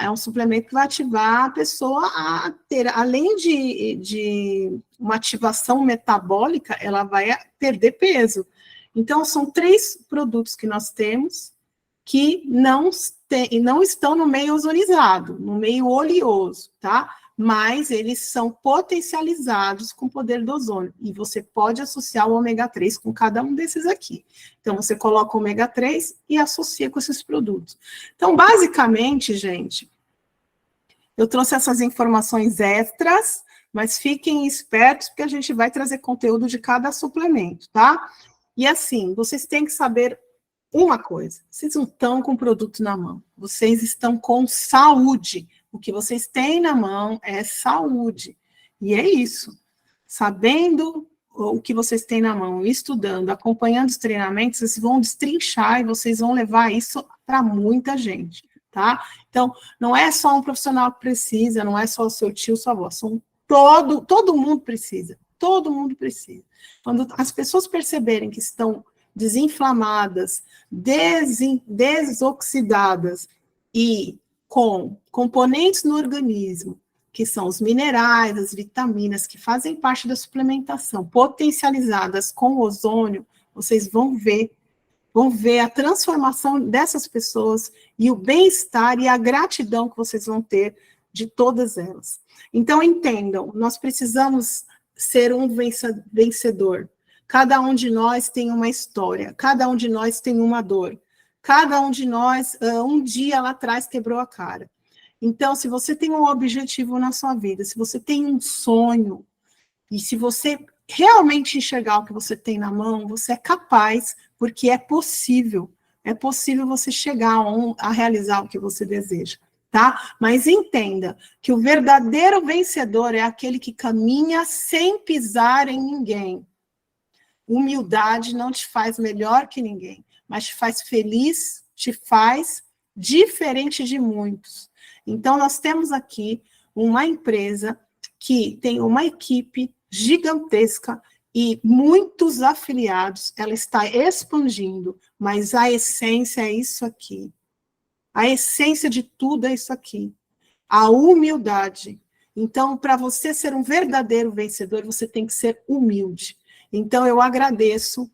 é um suplemento que vai ativar a pessoa a ter, além de uma ativação metabólica, ela vai perder peso. Então, são 3 produtos que nós temos que não estão no meio ozonizado, no meio oleoso, tá? Mas eles são potencializados com o poder do ozônio, e você pode associar o ômega 3 com cada um desses aqui. Então, você coloca o ômega 3 e associa com esses produtos. Então, basicamente, gente, eu trouxe essas informações extras, mas fiquem espertos, porque a gente vai trazer conteúdo de cada suplemento, tá? E assim, vocês têm que saber uma coisa, vocês não estão com o produto na mão, vocês estão com saúde. O que vocês têm na mão é saúde. E é isso. Sabendo o que vocês têm na mão, estudando, acompanhando os treinamentos, vocês vão destrinchar e vocês vão levar isso para muita gente, tá? Então, não é só um profissional que precisa, não é só o seu tio, sua avó, todo mundo precisa, todo mundo precisa. Quando as pessoas perceberem que estão desinflamadas, desoxidadas e com componentes no organismo, que são os minerais, as vitaminas, que fazem parte da suplementação, potencializadas com o ozônio, vocês vão ver a transformação dessas pessoas e o bem-estar e a gratidão que vocês vão ter de todas elas. Então, entendam, nós precisamos ser um vencedor. Cada um de nós tem uma história, cada um de nós tem uma dor, cada um de nós, um dia lá atrás, quebrou a cara. Então, se você tem um objetivo na sua vida, se você tem um sonho, e se você realmente enxergar o que você tem na mão, você é capaz, porque é possível você chegar a realizar o que você deseja, tá? Mas entenda que o verdadeiro vencedor é aquele que caminha sem pisar em ninguém. Humildade não te faz melhor que ninguém, mas te faz feliz, te faz diferente de muitos. Então, nós temos aqui uma empresa que tem uma equipe gigantesca e muitos afiliados, ela está expandindo, mas a essência é isso aqui. A essência de tudo é isso aqui. A humildade. Então, para você ser um verdadeiro vencedor, você tem que ser humilde. Então, eu agradeço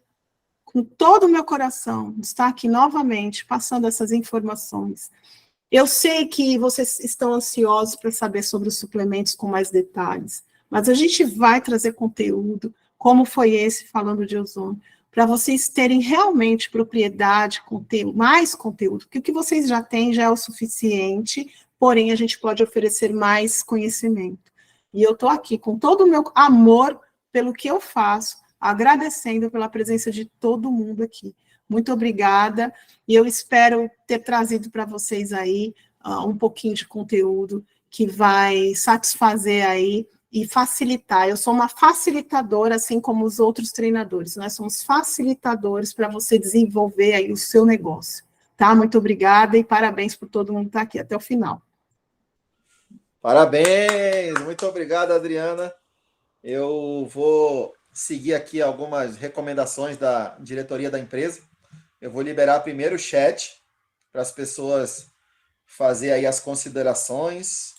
com todo o meu coração de estar aqui novamente, passando essas informações. Eu sei que vocês estão ansiosos para saber sobre os suplementos com mais detalhes, mas a gente vai trazer conteúdo, como foi esse, falando de ozônio, para vocês terem realmente propriedade, mais conteúdo, porque o que vocês já têm já é o suficiente, porém a gente pode oferecer mais conhecimento. E eu estou aqui com todo o meu amor pelo que eu faço, agradecendo pela presença de todo mundo aqui. Muito obrigada, e eu espero ter trazido para vocês aí um pouquinho de conteúdo que vai satisfazer aí e facilitar. Eu sou uma facilitadora, assim como os outros treinadores. Nós somos facilitadores para você desenvolver aí o seu negócio. Tá? Muito obrigada e parabéns por todo mundo que está aqui até o final. Parabéns! Muito obrigado, Adriana. Eu vou seguir aqui algumas recomendações da diretoria da empresa. Eu vou liberar primeiro o chat para as pessoas fazer aí as considerações.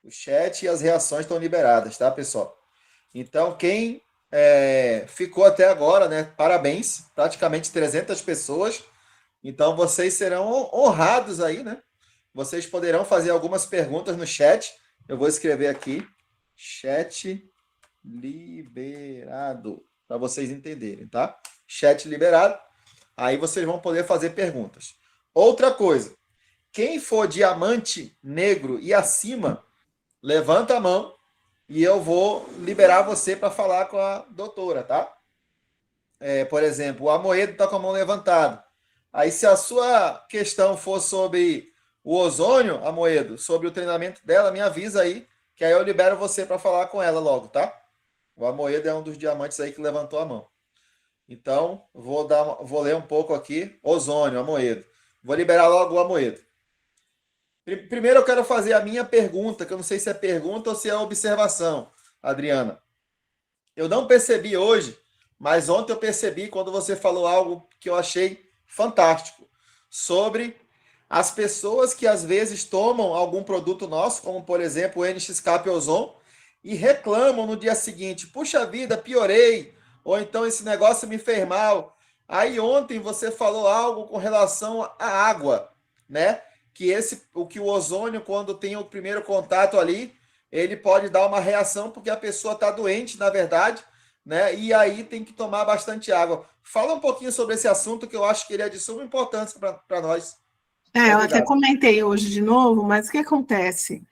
O chat e as reações estão liberadas, tá, pessoal? Então, quem ficou até agora, né? Parabéns, praticamente 300 pessoas. Então, vocês serão honrados aí, né? Vocês poderão fazer algumas perguntas no chat. Eu vou escrever aqui, chat liberado, para vocês entenderem, tá? Chat liberado. Aí vocês vão poder fazer perguntas. Outra coisa, quem for diamante negro e acima, levanta a mão e eu vou liberar você para falar com a doutora, tá? Por exemplo, o Amoedo está com a mão levantada. Aí, se a sua questão for sobre o ozônio, Amoedo, sobre o treinamento dela, me avisa aí, que aí eu libero você para falar com ela logo, tá? O Amoedo é um dos diamantes aí que levantou a mão. Então, vou ler um pouco aqui. Ozônio, Amoedo. Vou liberar logo o Amoedo. Primeiro eu quero fazer a minha pergunta, que eu não sei se é pergunta ou se é observação, Adriana. Eu não percebi hoje, mas ontem eu percebi quando você falou algo que eu achei fantástico, sobre as pessoas que às vezes tomam algum produto nosso, como por exemplo o NX-Cap Ozon, e reclamam no dia seguinte, puxa vida, piorei, ou então esse negócio me fez mal. Aí ontem você falou algo com relação à água, né? Que o ozônio, quando tem o primeiro contato ali, ele pode dar uma reação porque a pessoa está doente, na verdade, né? E aí tem que tomar bastante água. Fala um pouquinho sobre esse assunto, que eu acho que ele é de suma importância para nós. Eu até comentei hoje de novo, mas o que acontece?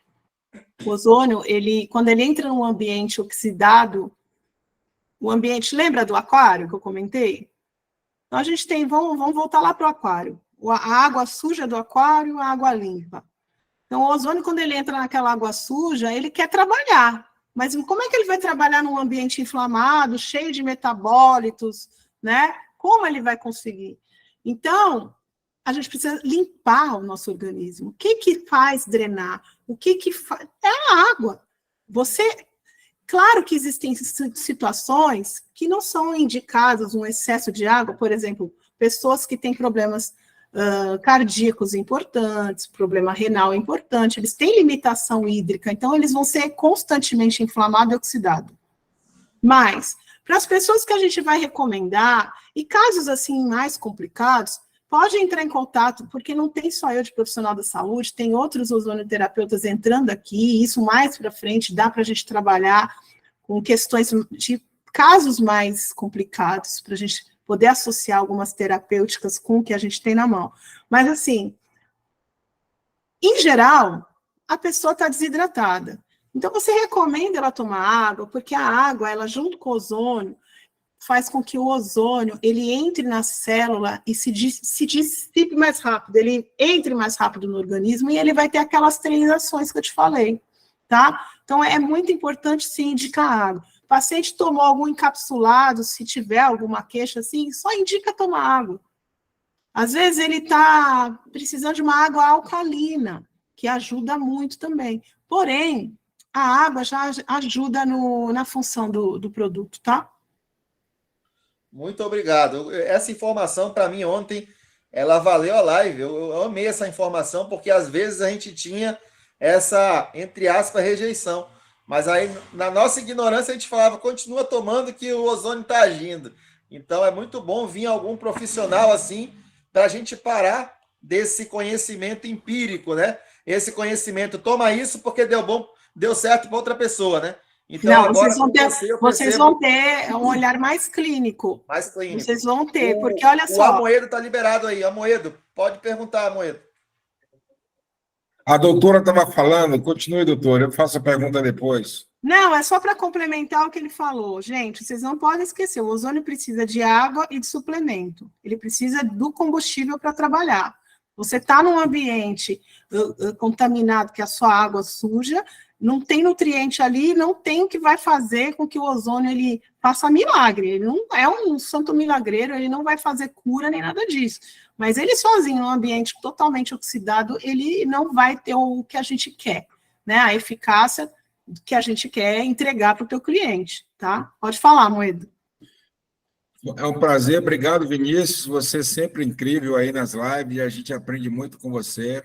O ozônio, quando ele entra num ambiente oxidado, o ambiente, lembra do aquário que eu comentei? Então a gente vamos voltar lá para o aquário. A água suja do aquário, a água limpa. Então, o ozônio, quando ele entra naquela água suja, ele quer trabalhar. Mas como é que ele vai trabalhar num ambiente inflamado, cheio de metabólitos, né? Como ele vai conseguir? Então, a gente precisa limpar o nosso organismo. O que faz drenar? O que faz? É a água. Claro que existem situações que não são indicadas um excesso de água, por exemplo, pessoas que têm problemas cardíacos importantes, problema renal importante, eles têm limitação hídrica, então eles vão ser constantemente inflamados e oxidados. Mas, para as pessoas que a gente vai recomendar, e casos assim mais complicados, pode entrar em contato, porque não tem só eu de profissional da saúde, tem outros ozonioterapeutas entrando aqui, isso mais para frente dá para a gente trabalhar com questões de casos mais complicados, para a gente poder associar algumas terapêuticas com o que a gente tem na mão. Mas, assim, em geral, a pessoa está desidratada. Então, você recomenda ela tomar água, porque a água, ela junto com o ozônio, faz com que o ozônio, ele entre na célula e se dissipe mais rápido, ele entre mais rápido no organismo e ele vai ter aquelas 3 ações que eu te falei, tá? Então, é muito importante, sim, indicar água. O paciente tomou algum encapsulado, se tiver alguma queixa assim, só indica tomar água. Às vezes ele está precisando de uma água alcalina, que ajuda muito também. Porém, a água já ajuda na função do produto, tá? Muito obrigado. Essa informação, para mim, ontem, ela valeu a live. Eu amei essa informação, porque às vezes a gente tinha essa, entre aspas, rejeição. Mas aí, na nossa ignorância, a gente falava, continua tomando que o ozônio está agindo. Então, é muito bom vir algum profissional assim, para a gente parar desse conhecimento empírico, né? Esse conhecimento, toma isso porque deu certo para outra pessoa, né? Então, não, agora vocês vão ter um olhar mais clínico. Mais clínico. Vocês vão ter, porque olha só. O Amoedo está liberado aí. Amoedo, pode perguntar, Amoedo. A doutora estava falando, continue, doutora, eu faço a pergunta depois. Não, é só para complementar o que ele falou. Gente, vocês não podem esquecer, o ozônio precisa de água e de suplemento. Ele precisa do combustível para trabalhar. Você está num ambiente contaminado, que a sua água suja, não tem nutriente ali, não tem o que vai fazer com que o ozônio ele faça milagre. Ele não é um santo milagreiro, ele não vai fazer cura nem nada disso. Mas ele sozinho, num ambiente totalmente oxidado, ele não vai ter o que a gente quer, né? A eficácia que a gente quer entregar para o teu cliente, tá? Pode falar, Moedo. É um prazer, obrigado, Vinícius, você é sempre incrível aí nas lives, a gente aprende muito com você.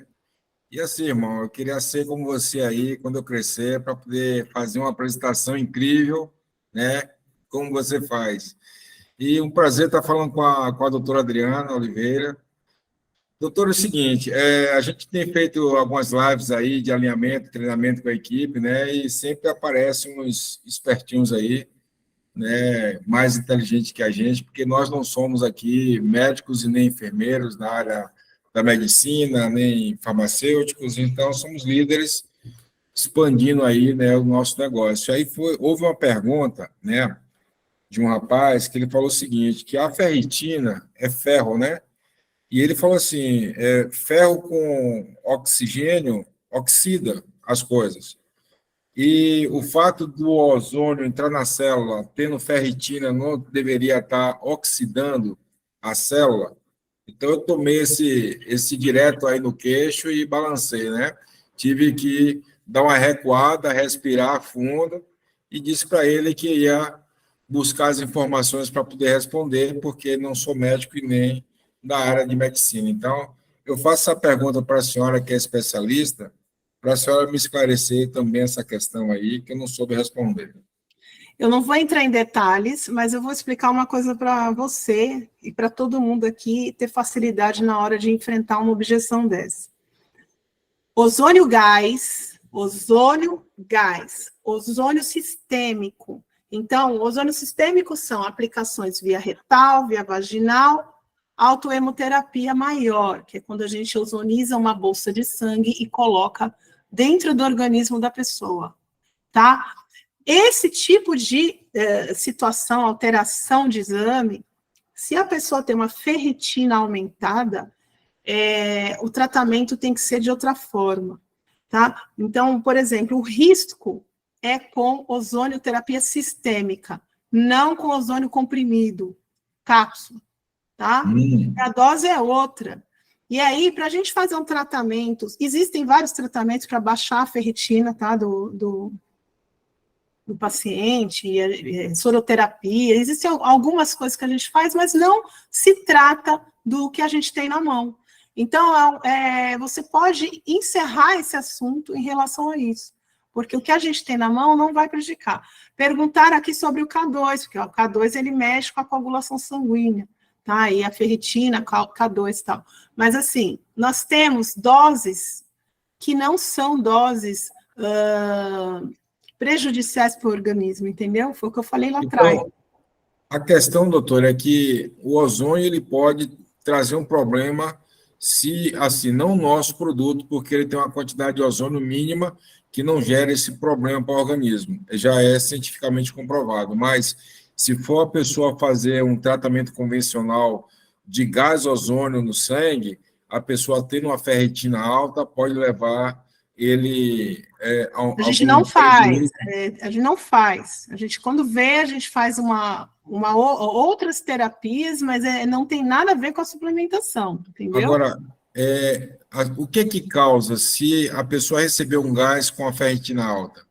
E assim, irmão, eu queria ser como você aí, quando eu crescer, para poder fazer uma apresentação incrível, né? Como você faz. E um prazer estar falando com a doutora Adriana Oliveira. Doutora, é o seguinte, a gente tem feito algumas lives aí de alinhamento, treinamento com a equipe, né? E sempre aparecem uns espertinhos aí, né? Mais inteligentes que a gente, porque nós não somos aqui médicos e nem enfermeiros na área da medicina, nem farmacêuticos, então somos líderes expandindo aí, né, o nosso negócio. Aí houve uma pergunta, né, de um rapaz que ele falou o seguinte, que a ferritina é ferro, né? E ele falou assim, ferro com oxigênio oxida as coisas. E o fato do ozônio entrar na célula, tendo ferritina, não deveria estar oxidando a célula. Então, eu tomei esse direto aí no queixo e balancei, né? Tive que dar uma recuada, respirar fundo e disse para ele que ia buscar as informações para poder responder, porque não sou médico e nem da área de medicina. Então, eu faço essa pergunta para a senhora, que é especialista, para a senhora me esclarecer também essa questão aí, que eu não soube responder. Eu não vou entrar em detalhes, mas eu vou explicar uma coisa para você e para todo mundo aqui ter facilidade na hora de enfrentar uma objeção dessa. Ozônio gás, ozônio sistêmico. Então, o ozônio sistêmico são aplicações via retal, via vaginal, autohemoterapia maior, que é quando a gente ozoniza uma bolsa de sangue e coloca dentro do organismo da pessoa, tá? Esse tipo de situação, alteração de exame, se a pessoa tem uma ferritina aumentada, o tratamento tem que ser de outra forma. tá? Então, por exemplo, o risco é com ozonioterapia sistêmica, não com ozônio comprimido, cápsula, tá? A dose é outra. E aí, para a gente fazer um tratamento, existem vários tratamentos para baixar a ferritina, tá? Do paciente, soroterapia, existem algumas coisas que a gente faz, mas não se trata do que a gente tem na mão. Então, você pode encerrar esse assunto em relação a isso, porque o que a gente tem na mão não vai prejudicar. Perguntaram aqui sobre o K2, porque o K2 ele mexe com a coagulação sanguínea, tá? E a ferritina, K2 e tal. Mas, assim, nós temos doses que não são doses prejudiciais para o organismo, entendeu? Foi o que eu falei lá atrás. Então, a questão, doutor, é que o ozônio ele pode trazer um problema se, assim, não o nosso produto, porque ele tem uma quantidade de ozônio mínima que não gera esse problema para o organismo. Já é cientificamente comprovado. Mas, se for a pessoa fazer um tratamento convencional de gás ozônio no sangue, a pessoa tendo uma ferritina alta pode levar ele a gente não faz, a gente não faz. A gente, quando vê, a gente faz outras terapias, mas não tem nada a ver com a suplementação, entendeu? Agora, o que causa se a pessoa receber um gás com a ferritina alta?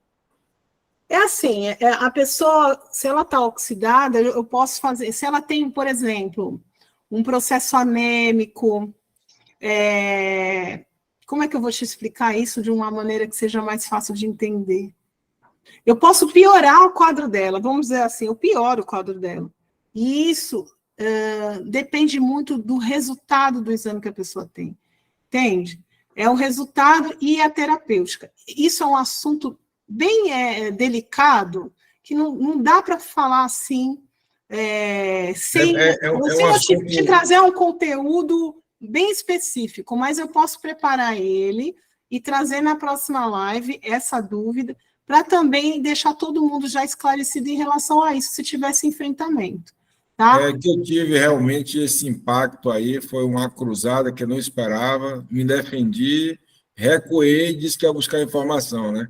É assim, a pessoa, se ela está oxidada, eu posso fazer, se ela tem, por exemplo, um processo anêmico, como é que eu vou te explicar isso de uma maneira que seja mais fácil de entender? Eu posso piorar o quadro dela, vamos dizer assim, eu pioro o quadro dela. E isso depende muito do resultado do exame que a pessoa tem. Entende? É o resultado e a terapêutica. Isso é um assunto bem delicado, que não dá para falar assim, sem te trazer um conteúdo bem específico, mas eu posso preparar ele e trazer na próxima live essa dúvida, para também deixar todo mundo já esclarecido em relação a isso, se tivesse enfrentamento. Tá? Que eu tive realmente esse impacto aí, foi uma cruzada que eu não esperava, me defendi, recuei e disse que ia buscar informação, né?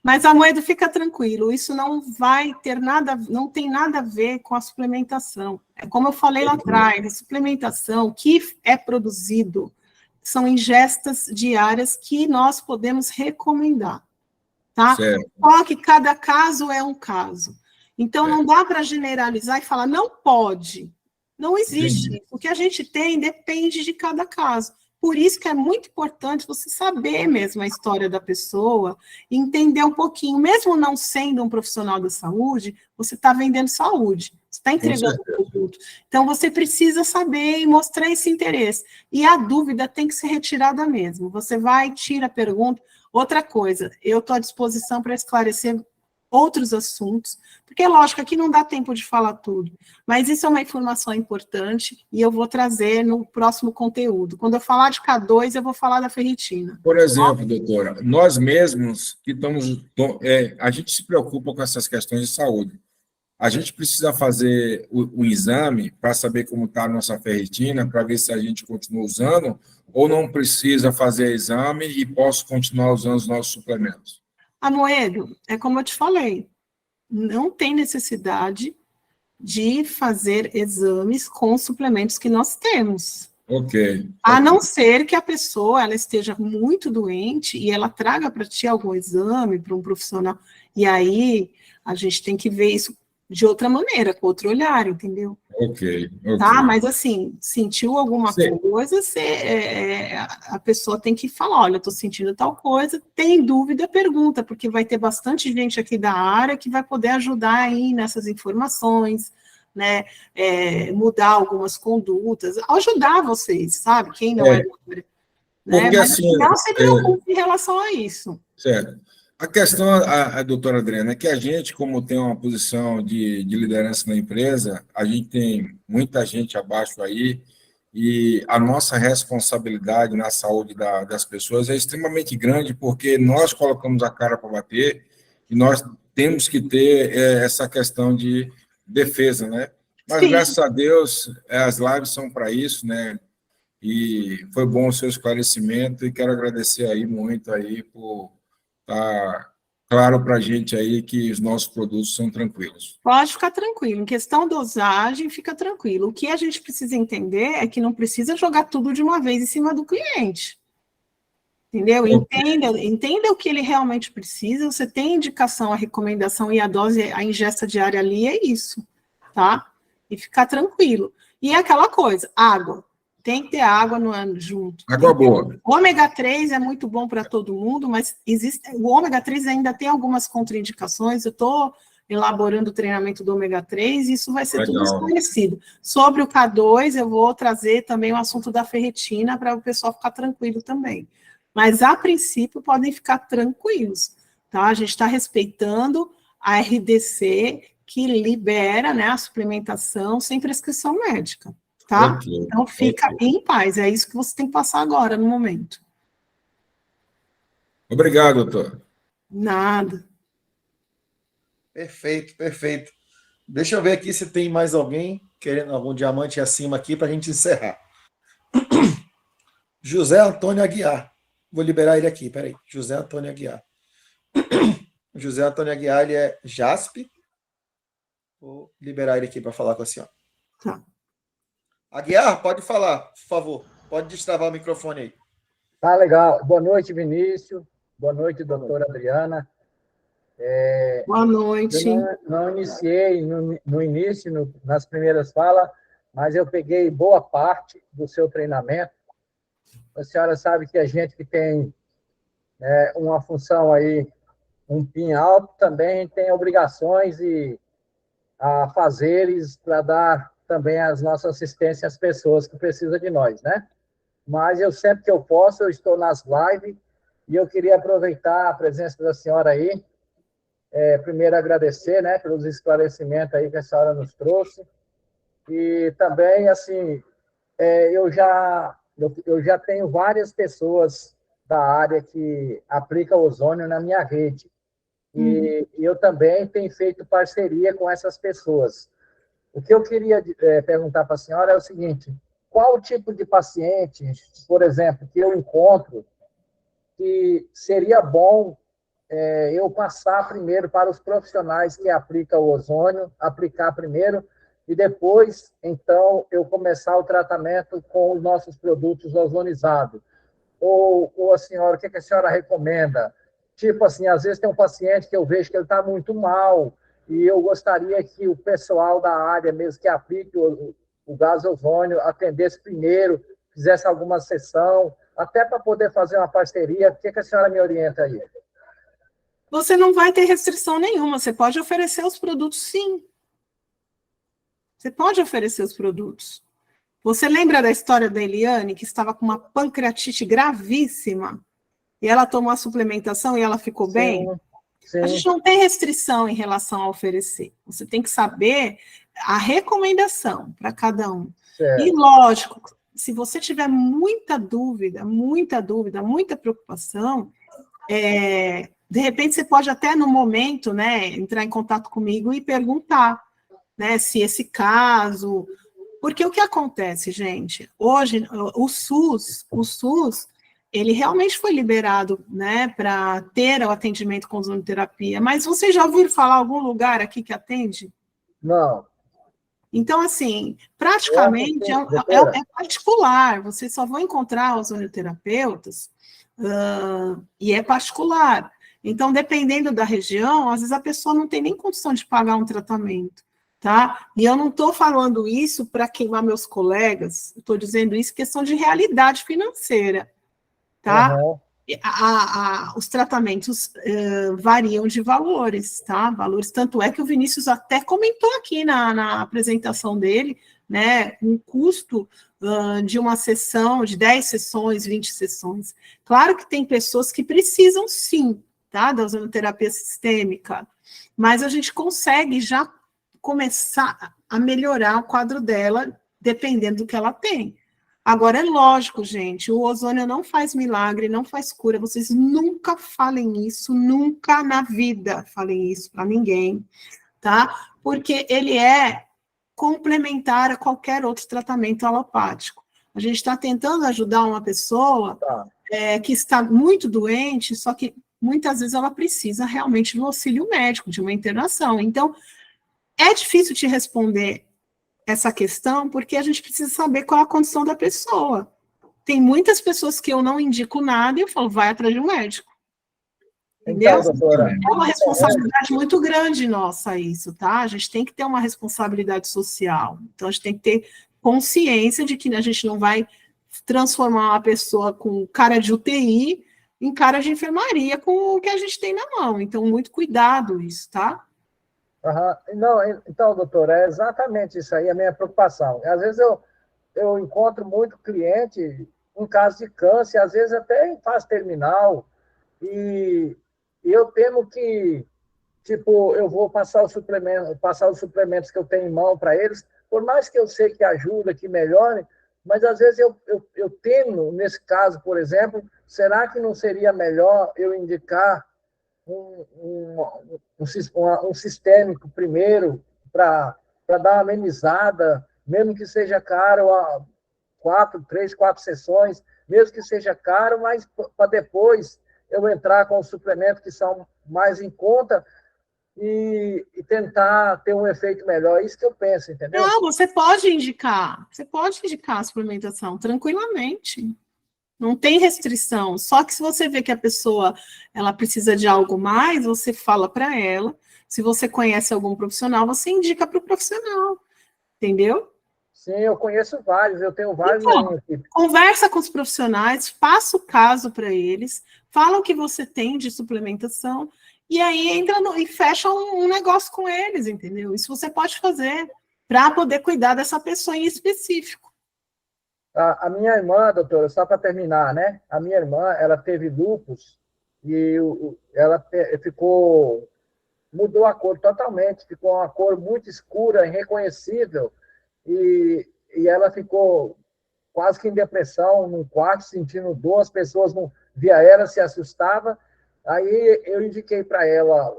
Mas, Amoedo, fica tranquilo, isso não vai ter nada, não tem nada a ver com a suplementação. É como eu falei lá atrás, a suplementação que é produzido são ingestas diárias que nós podemos recomendar, tá? Só que cada caso é um caso. Então, não dá para generalizar e falar, não pode. Não existe. O que a gente tem depende de cada caso. Por isso que é muito importante você saber mesmo a história da pessoa, entender um pouquinho, mesmo não sendo um profissional da saúde, você está vendendo saúde, você está entregando o produto. Então, você precisa saber e mostrar esse interesse. E a dúvida tem que ser retirada mesmo. Você vai, tira a pergunta. Outra coisa, eu estou à disposição para esclarecer outros assuntos, porque, lógico, aqui não dá tempo de falar tudo, mas isso é uma informação importante e eu vou trazer no próximo conteúdo. Quando eu falar de K2, eu vou falar da ferritina. Por exemplo, doutora, nós mesmos que estamos... a gente se preocupa com essas questões de saúde. A gente precisa fazer o exame para saber como está a nossa ferritina, para ver se a gente continua usando, ou não precisa fazer exame e posso continuar usando os nossos suplementos? Amoedo, é como eu te falei, não tem necessidade de fazer exames com suplementos que nós temos. Ok. A não ser que a pessoa ela esteja muito doente e ela traga para ti algum exame, para um profissional, e aí a gente tem que ver isso de outra maneira, com outro olhar, entendeu? Ok. Tá, mas assim, sentiu alguma coisa, a pessoa tem que falar, olha, eu estou sentindo tal coisa, tem dúvida, pergunta, porque vai ter bastante gente aqui da área que vai poder ajudar aí nessas informações, né, mudar algumas condutas, ajudar vocês, sabe, quem não é da área. Porque, né? assim, Mas não se preocupe em relação a isso. Certo. A questão, a doutora Adriana, é que a gente, como tem uma posição de liderança na empresa, a gente tem muita gente abaixo aí, e a nossa responsabilidade na saúde das pessoas é extremamente grande, porque nós colocamos a cara para bater, e nós temos que ter essa questão de defesa, né? Mas, Sim. graças a Deus, as lives são para isso, né? E foi bom o seu esclarecimento e quero agradecer aí muito aí por estar claro para a gente aí que os nossos produtos são tranquilos. Pode ficar tranquilo. Em questão dosagem, fica tranquilo. O que a gente precisa entender é que não precisa jogar tudo de uma vez em cima do cliente. Entendeu? Entenda o que ele realmente precisa. Você tem indicação, a recomendação e a dose, a ingesta diária ali, é isso, tá? E ficar tranquilo. E é aquela coisa, água. Tem que ter água no ano junto. Água boa. O ômega 3 é muito bom para todo mundo, mas o ômega 3 ainda tem algumas contraindicações. Eu estou elaborando o treinamento do ômega 3 e isso vai ser tudo esclarecido. Sobre o K2, eu vou trazer também o assunto da ferritina para o pessoal ficar tranquilo também. Mas, a princípio, podem ficar tranquilos, tá? A gente está respeitando a RDC, que libera, né, a suplementação sem prescrição médica. Tá? Okay. Então, fica em paz. É isso que você tem que passar agora, no momento. Obrigado, doutor. Nada. Perfeito, perfeito. Deixa eu ver aqui se tem mais alguém querendo algum diamante acima aqui para a gente encerrar. José Antônio Aguiar. Vou liberar ele aqui, peraí. José Antônio Aguiar. José Antônio Aguiar, ele é JASP. Vou liberar ele aqui para falar com a senhora. Tá. Aguiar, pode falar, por favor. Pode destravar o microfone aí. Tá legal. Boa noite, Vinícius. Boa noite, doutora Adriana. Boa noite. Eu não iniciei no início, nas primeiras falas, mas eu peguei boa parte do seu treinamento. A senhora sabe que a gente que tem uma função aí, um PIN alto, também tem obrigações e afazeres para dar também as nossas assistências às pessoas que precisam de nós, né? Mas eu sempre que eu posso, eu estou nas lives e eu queria aproveitar a presença da senhora aí, primeiro agradecer, né, pelos esclarecimentos aí que a senhora nos trouxe e também, assim, eu já tenho várias pessoas da área que aplicam ozônio na minha rede e eu também tenho feito parceria com essas pessoas. O que eu queria perguntar para a senhora é o seguinte: qual o tipo de paciente, por exemplo, que eu encontro que seria bom eu passar primeiro para os profissionais que aplicam o ozônio, aplicar primeiro, e depois, então, eu começar o tratamento com os nossos produtos ozonizados? Ou a senhora, o que a senhora recomenda? Tipo assim, às vezes tem um paciente que eu vejo que ele está muito mal, e eu gostaria que o pessoal da área, mesmo que aplique o gás ozônio, atendesse primeiro, fizesse alguma sessão, até para poder fazer uma parceria. O que a senhora me orienta aí? Você não vai ter restrição nenhuma, você pode oferecer os produtos, sim. Você pode oferecer os produtos. Você lembra da história da Eliane, que estava com uma pancreatite gravíssima, e ela tomou a suplementação e ela ficou bem? Sim. A gente não tem restrição em relação a oferecer. Você tem que saber a recomendação para cada um. Certo. E, lógico, se você tiver muita dúvida, muita preocupação, de repente você pode até, no momento, né, entrar em contato comigo e perguntar, né, se esse caso... Porque o que acontece, gente? Hoje, o SUS, ele realmente foi liberado, né, para ter o atendimento com ozonioterapia, mas vocês já ouviram falar algum lugar aqui que atende? Não. Então, assim, praticamente é particular, vocês só vão encontrar ozonioterapeutas e é particular. Então, dependendo da região, às vezes a pessoa não tem nem condição de pagar um tratamento, tá? E eu não estou falando isso para queimar meus colegas, estou dizendo isso em questão de realidade financeira. Tá? Uhum. Os tratamentos variam de valores, tá? Valores, tanto é que o Vinícius até comentou aqui na apresentação dele, né? Um custo de uma sessão, de 10 sessões, 20 sessões. Claro que tem pessoas que precisam, sim, tá? Da ozonioterapia sistêmica, mas a gente consegue já começar a melhorar o quadro dela, dependendo do que ela tem. Agora, é lógico, gente, o ozônio não faz milagre, não faz cura, vocês nunca falem isso, nunca na vida falem isso para ninguém, tá? Porque ele é complementar a qualquer outro tratamento alopático. A gente está tentando ajudar uma pessoa Tá. que está muito doente, só que muitas vezes ela precisa realmente do auxílio médico, de uma internação. Então, é difícil te responder essa questão, porque a gente precisa saber qual é a condição da pessoa. Tem muitas pessoas que eu não indico nada e eu falo, vai atrás de um médico. Entendeu? Então, doutora, É uma responsabilidade muito grande nossa isso, tá? A gente tem que ter uma responsabilidade social. Então, a gente tem que ter consciência de que a gente não vai transformar uma pessoa com cara de UTI em cara de enfermaria com o que a gente tem na mão. Então, muito cuidado isso, tá? aham. Não, então, doutora, é exatamente isso aí a minha preocupação. Às vezes eu encontro muito cliente em caso de câncer, às vezes até em fase terminal, e eu temo que, tipo, eu vou passar os suplementos que eu tenho em mão para eles, por mais que eu sei que ajuda, que melhore, mas às vezes eu temo, nesse caso, por exemplo, será que não seria melhor eu indicar um sistêmico primeiro para dar uma amenizada, mesmo que seja caro, 3, 4 sessões, mesmo que seja caro, mas para depois eu entrar com os suplementos que são mais em conta e tentar ter um efeito melhor. É isso que eu penso, entendeu? Não, você pode indicar a suplementação tranquilamente. Não tem restrição. Só que se você vê que a pessoa ela precisa de algo mais, você fala para ela. Se você conhece algum profissional, você indica para o profissional. Entendeu? Sim, eu conheço vários, eu tenho vários Então, na minha equipe. conversa com os profissionais, passa o caso para eles, fala o que você tem de suplementação, e aí entra e fecha um negócio com eles, entendeu? Isso você pode fazer para poder cuidar dessa pessoa em específico. A minha irmã, doutora, só para terminar, né? A minha irmã, ela teve lúpus e ela mudou a cor totalmente, ficou uma cor muito escura, irreconhecível, e ela ficou quase que em depressão, num quarto, sentindo dor, as pessoas não via ela, se assustava. Aí eu indiquei para ela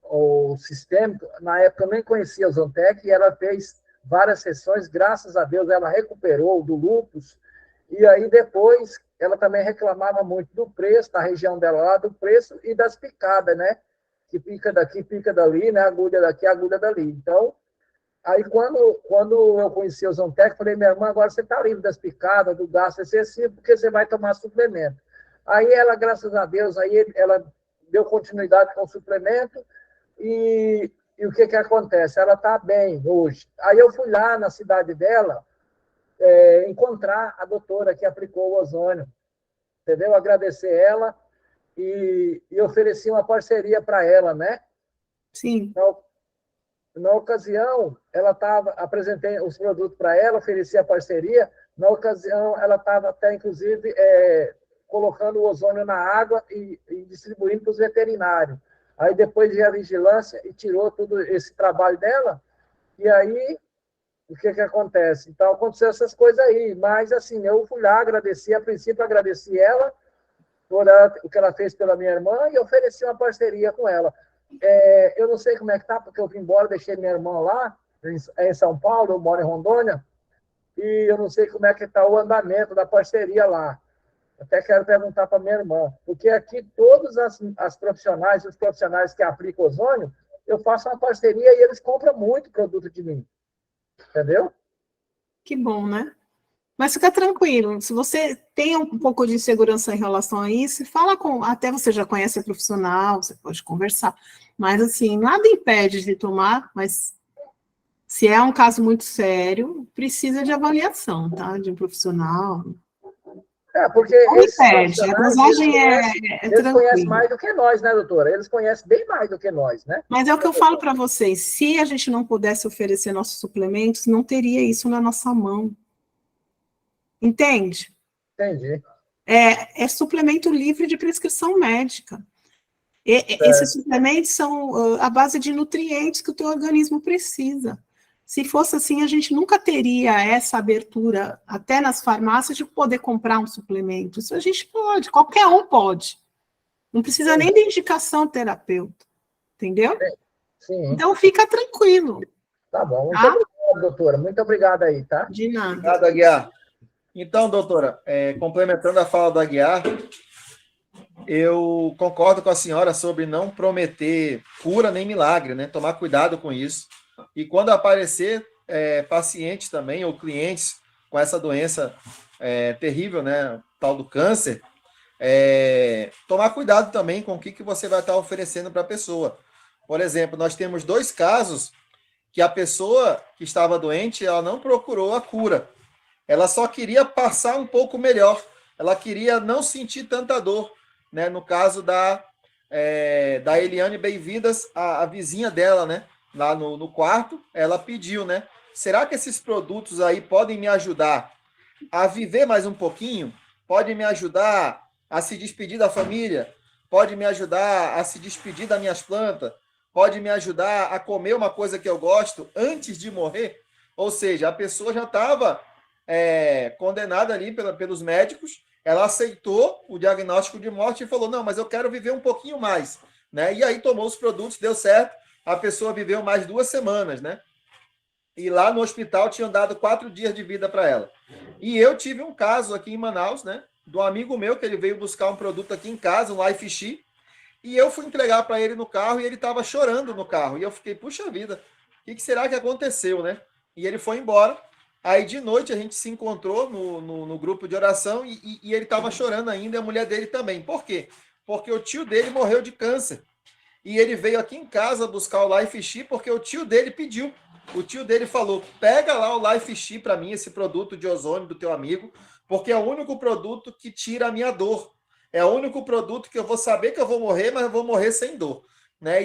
o sistêmico, na época eu nem conhecia o Zontec, e ela fez várias sessões, graças a Deus ela recuperou do lúpus, e aí depois ela também reclamava muito do preço, da região dela lá, do preço e das picadas, né? Que pica daqui, pica dali, né? Agulha daqui, agulha dali. Então, aí quando eu conheci o Zontec, falei, minha irmã, agora você está livre das picadas, do gasto excessivo, porque você vai tomar suplemento. Aí ela, graças a Deus, aí ela deu continuidade com o suplemento, e o que acontece? Ela está bem hoje. Aí eu fui lá na cidade dela encontrar a doutora que aplicou o ozônio, entendeu? Agradecer ela e ofereci uma parceria para ela, né? Sim. Então, na ocasião, apresentei os produtos para ela, ofereci a parceria. Na ocasião, ela estava até, inclusive, colocando o ozônio na água e distribuindo para os veterinários. Aí depois veio a vigilância e tirou todo esse trabalho dela. E aí, o que acontece? Então, aconteceu essas coisas aí. Mas, assim, eu fui lá, agradeci, a princípio, agradeci ela por o que ela fez pela minha irmã e ofereci uma parceria com ela. Eu não sei como é que tá, porque eu vim embora, deixei minha irmã lá, em São Paulo, eu moro em Rondônia, e eu não sei como é que está o andamento da parceria lá. Até quero perguntar para minha irmã, porque aqui todos os profissionais que aplicam ozônio, eu faço uma parceria e eles compram muito produto de mim. Entendeu? Que bom, né? Mas fica tranquilo, se você tem um pouco de insegurança em relação a isso, fala até você já conhece a profissional, você pode conversar, mas assim, nada impede de tomar, mas se é um caso muito sério, precisa de avaliação, tá? De um profissional. Porque não impede, a dosagem eles conhecem mais do que nós, né, doutora? Eles conhecem bem mais do que nós, né? Mas é o que eu falo para vocês, se a gente não pudesse oferecer nossos suplementos, não teria isso na nossa mão. Entende? Entendi. É suplemento livre de prescrição médica. Esses suplementos são a base de nutrientes que o teu organismo precisa. Se fosse assim, a gente nunca teria essa abertura, até nas farmácias, de poder comprar um suplemento. Isso a gente pode, qualquer um pode. Não precisa nem de indicação terapeuta. Entendeu? Sim. Então, fica tranquilo. Tá bom. Muito obrigado, doutora. Muito obrigado aí, tá? De nada. Obrigado, Aguiar. Então, doutora, complementando a fala do Aguiar, eu concordo com a senhora sobre não prometer cura nem milagre, né? Tomar cuidado com isso. E quando aparecer pacientes também, ou clientes com essa doença terrível, né? Tal do câncer, tomar cuidado também com o que você vai estar oferecendo para a pessoa. Por exemplo, nós temos 2 casos que a pessoa que estava doente, ela não procurou a cura. Ela só queria passar um pouco melhor. Ela queria não sentir tanta dor. Né? No caso da Eliane Bem-vindas, a vizinha dela, né? Lá no quarto, ela pediu, né? Será que esses produtos aí podem me ajudar a viver mais um pouquinho? Podem me ajudar a se despedir da família? Pode me ajudar a se despedir das minhas plantas? Pode me ajudar a comer uma coisa que eu gosto antes de morrer? Ou seja, a pessoa já estava condenada ali pelos médicos, ela aceitou o diagnóstico de morte e falou, não, mas eu quero viver um pouquinho mais. Né? E aí tomou os produtos, deu certo, a pessoa viveu mais 2 semanas, né? E lá no hospital tinham dado 4 dias de vida para ela. E eu tive um caso aqui em Manaus, né? De um amigo meu, que ele veio buscar um produto aqui em casa, um Life X, e eu fui entregar para ele no carro e ele estava chorando no carro. E eu fiquei, puxa vida, o que será que aconteceu, né? E ele foi embora. Aí de noite a gente se encontrou no grupo de oração e ele estava chorando ainda, e a mulher dele também. Por quê? Porque o tio dele morreu de câncer. E ele veio aqui em casa buscar o Life X porque o tio dele pediu. O tio dele falou, pega lá o Life X para mim, esse produto de ozônio do teu amigo, porque é o único produto que tira a minha dor. É o único produto que eu vou saber que eu vou morrer, mas eu vou morrer sem dor. Né?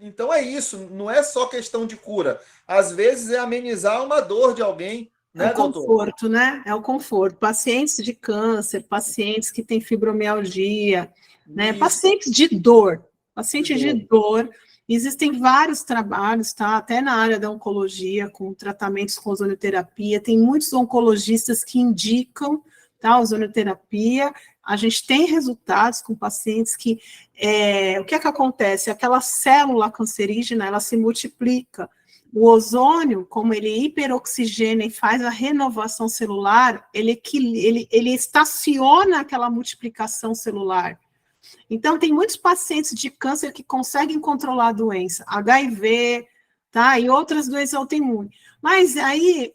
Então é isso, não é só questão de cura. Às vezes é amenizar uma dor de alguém, né, doutor? É o conforto, né? É o conforto. Pacientes de câncer, pacientes que têm fibromialgia, né? Pacientes de dor. Pacientes de dor. Existem vários trabalhos, tá? Até na área da oncologia, com tratamentos com ozonioterapia. Tem muitos oncologistas que indicam, tá, ozonioterapia. A gente tem resultados com pacientes que... o que é que acontece? Aquela célula cancerígena, ela se multiplica. O ozônio, como ele hiperoxigena e faz a renovação celular, ele estaciona aquela multiplicação celular. Então, tem muitos pacientes de câncer que conseguem controlar a doença, HIV, tá? E outras doenças autoimunes. Mas aí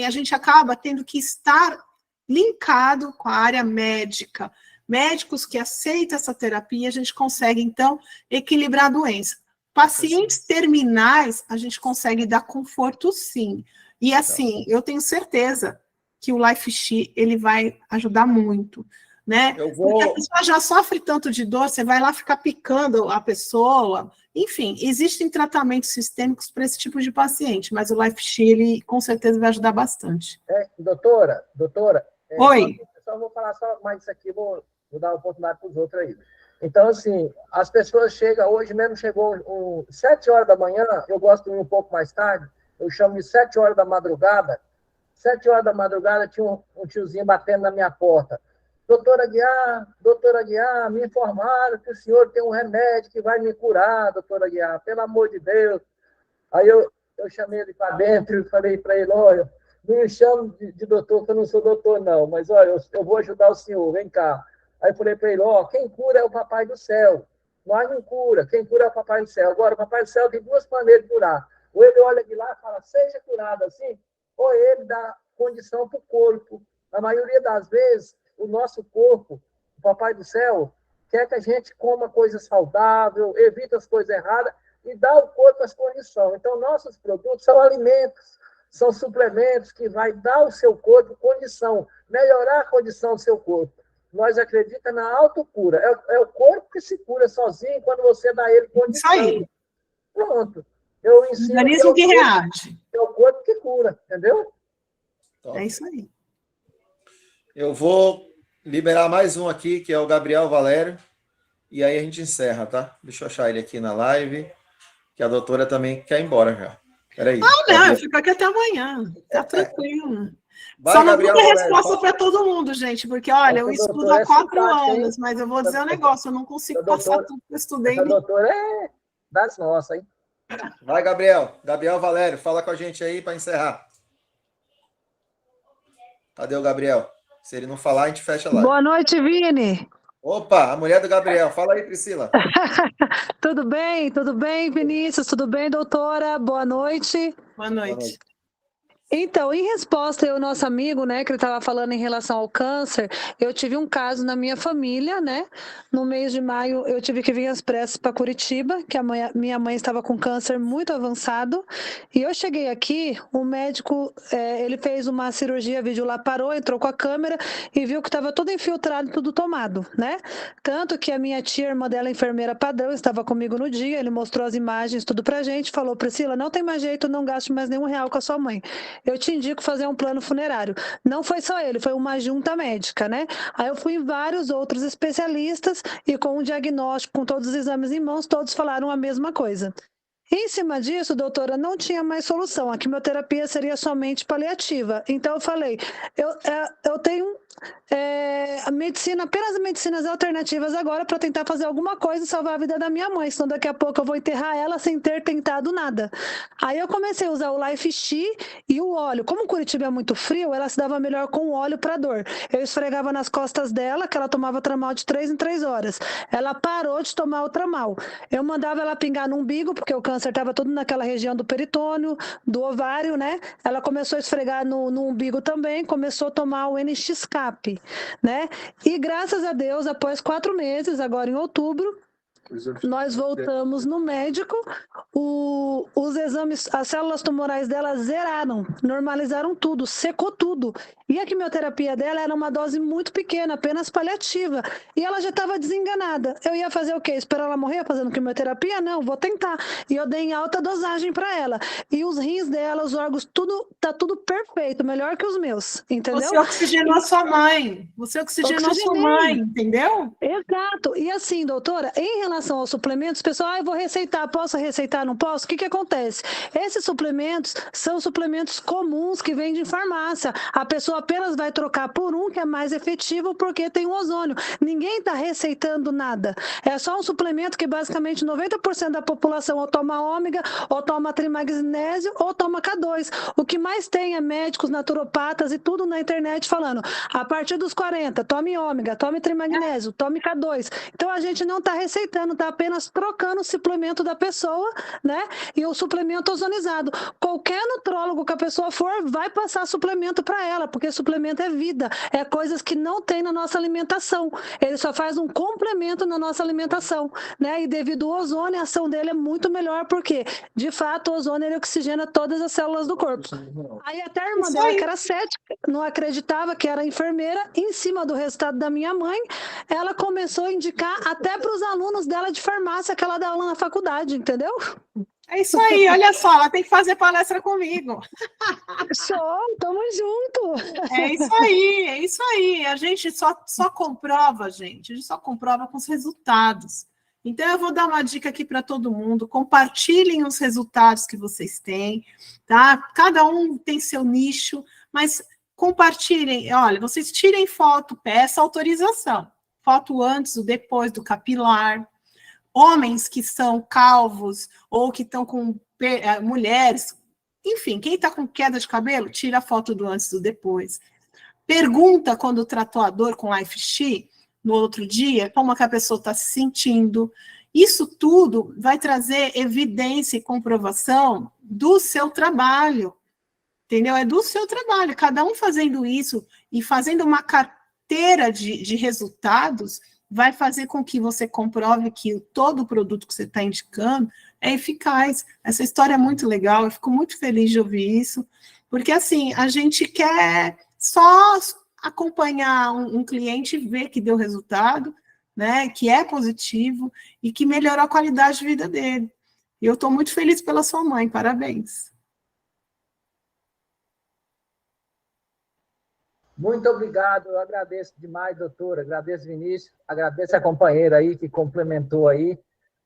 a gente acaba tendo que estar linkado com a área médica. Médicos que aceitam essa terapia, a gente consegue, então, equilibrar a doença. Pacientes terminais, a gente consegue dar conforto, sim. E, assim, eu tenho certeza que o Life X, ele vai ajudar muito, né? Porque a pessoa já sofre tanto de dor, você vai lá ficar picando a pessoa. Enfim, existem tratamentos sistêmicos para esse tipo de paciente, mas o Life X, ele, com certeza, vai ajudar bastante. Doutora, Oi. Só vou falar só mais isso aqui, vou dar oportunidade para os outros aí. Então, assim, as pessoas chegam, hoje mesmo chegou 7 horas da manhã, eu gosto de ir um pouco mais tarde, eu chamo de 7 horas da madrugada. 7 horas da madrugada tinha um tiozinho batendo na minha porta. Doutora Aguiar, me informaram que o senhor tem um remédio que vai me curar, doutora Aguiar, pelo amor de Deus. Aí eu chamei ele para dentro e falei para ele, olha, não me chame de doutor, que eu não sou doutor, não, mas olha, eu vou ajudar o senhor, vem cá. Aí eu falei para ele, quem cura é o Papai do Céu. Nós não cura, quem cura é o Papai do Céu. Agora, o Papai do Céu tem 2 maneiras de curar. Ou ele olha de lá e fala, seja curado assim, ou ele dá condição para o corpo. Na maioria das vezes, o nosso corpo, o Papai do Céu, quer que a gente coma coisa saudável, evite as coisas erradas e dá ao corpo as condições. Então, nossos produtos são alimentos, são suplementos que vai dar ao seu corpo condição, melhorar a condição do seu corpo. Nós acreditamos na autocura. É o corpo que se cura sozinho quando você dá ele condição. Isso aí. Pronto. Eu ensino. O organismo que reage. É o corpo que cura, entendeu? É isso aí. Eu vou liberar mais um aqui, que é o Gabriel Valério, e aí a gente encerra, tá? Deixa eu achar ele aqui na live, que a doutora também quer ir embora já. Peraí. Não, eu fico aqui até amanhã. Tá tranquilo. Vai, só não Gabriel, vou ter resposta para todo mundo, gente, porque, olha, eu estudo há 4 anos, mas eu vou dizer um negócio, eu não consigo passar tudo que eu estudei. A doutora é das nossas, hein? Vai, Gabriel. Gabriel Valério, fala com a gente aí para encerrar. Cadê o Gabriel? Se ele não falar, a gente fecha a live. Boa noite, Vini. Opa, a mulher do Gabriel. Fala aí, Priscila. Tudo bem? Tudo bem, Vinícius? Tudo bem, doutora? Boa noite. Boa noite. Então, em resposta ao nosso amigo, né, que ele estava falando em relação ao câncer, eu tive um caso na minha família, né? No mês de maio, eu tive que vir às pressas para Curitiba, que minha mãe estava com câncer muito avançado. E eu cheguei aqui, o médico, ele fez uma cirurgia vídeo lá, parou, entrou com a câmera e viu que estava tudo infiltrado, tudo tomado, né? Tanto que a minha tia, irmã dela, enfermeira padrão, estava comigo no dia, ele mostrou as imagens, tudo pra gente, falou, Priscila, não tem mais jeito, não gaste mais nenhum real com a sua mãe. Eu te indico fazer um plano funerário. Não foi só ele, foi uma junta médica, né? Aí eu fui em vários outros especialistas e com um diagnóstico, com todos os exames em mãos, todos falaram a mesma coisa. Em cima disso, doutora, não tinha mais solução. A quimioterapia seria somente paliativa. Então eu falei, eu tenho a medicina, apenas medicinas alternativas agora para tentar fazer alguma coisa e salvar a vida da minha mãe, senão daqui a pouco eu vou enterrar ela sem ter tentado nada. Aí eu comecei a usar o Life X e o óleo. Como Curitiba é muito frio, ela se dava melhor com o óleo para dor. Eu esfregava nas costas dela, que ela tomava tramal de 3 em 3 horas. Ela parou de tomar o tramal. Eu mandava ela pingar no umbigo, porque o câncer estava todo naquela região do peritônio, do ovário, né? Ela começou a esfregar no umbigo também, começou a tomar o NX-Cap, né? E graças a Deus, após 4 meses, agora em outubro, nós voltamos no médico, os exames, as células tumorais dela zeraram, normalizaram tudo, secou tudo. E a quimioterapia dela era uma dose muito pequena, apenas paliativa. E ela já estava desenganada. Eu ia fazer o quê? Esperar ela morrer fazendo quimioterapia? Não, vou tentar. E eu dei em alta dosagem para ela. E os rins dela, os órgãos, tá tudo perfeito, melhor que os meus, entendeu? Você oxigenou a sua mãe. Você oxigenou a sua mãe, entendeu? Exato. E assim, doutora, em relação aos suplementos, pessoal, eu vou receitar, posso receitar, não posso? O que acontece? Esses suplementos são suplementos comuns que vêm de farmácia. A pessoa apenas vai trocar por um que é mais efetivo porque tem o ozônio. Ninguém está receitando nada. É só um suplemento que basicamente 90% da população ou toma ômega, ou toma trimagnésio, ou toma K2. O que mais tem é médicos, naturopatas e tudo na internet falando, a partir dos 40, tome ômega, tome trimagnésio, tome K2. Então a gente não está receitando, está apenas trocando o suplemento da pessoa, né? E o suplemento ozonizado. Qualquer nutrólogo que a pessoa for, vai passar suplemento para ela, porque suplemento é vida, é coisas que não tem na nossa alimentação. Ele só faz um complemento na nossa alimentação, né? E devido ao ozônio, a ação dele é muito melhor, porque, de fato, o ozônio ele oxigena todas as células do corpo. Aí até a irmã dela, que era cética, não acreditava, que era enfermeira, em cima do resultado da minha mãe, ela começou a indicar até para os alunos dela de farmácia que ela dá aula na faculdade, entendeu? É isso aí, olha só, ela tem que fazer palestra comigo. Show, tamo junto. É isso aí. A gente só comprova, gente, a gente só comprova com os resultados. Então, eu vou dar uma dica aqui para todo mundo, compartilhem os resultados que vocês têm, tá? Cada um tem seu nicho, mas compartilhem, olha, vocês tirem foto, peça autorização. Foto antes, o depois do capilar. Homens que são calvos ou que estão com mulheres, enfim, quem está com queda de cabelo, tira a foto do antes e do depois. Pergunta quando tratou a dor com Life X, no outro dia, como que a pessoa está se sentindo. Isso tudo vai trazer evidência e comprovação do seu trabalho, entendeu? É do seu trabalho. Cada um fazendo isso e fazendo uma carteira de resultados vai fazer com que você comprove que todo o produto que você está indicando é eficaz. Essa história é muito legal, eu fico muito feliz de ouvir isso, porque assim, a gente quer só acompanhar um cliente e ver que deu resultado, né, que é positivo e que melhorou a qualidade de vida dele. E eu estou muito feliz pela sua mãe, parabéns. Muito obrigado, eu agradeço demais, doutora, agradeço, Vinícius, agradeço a companheira aí que complementou aí.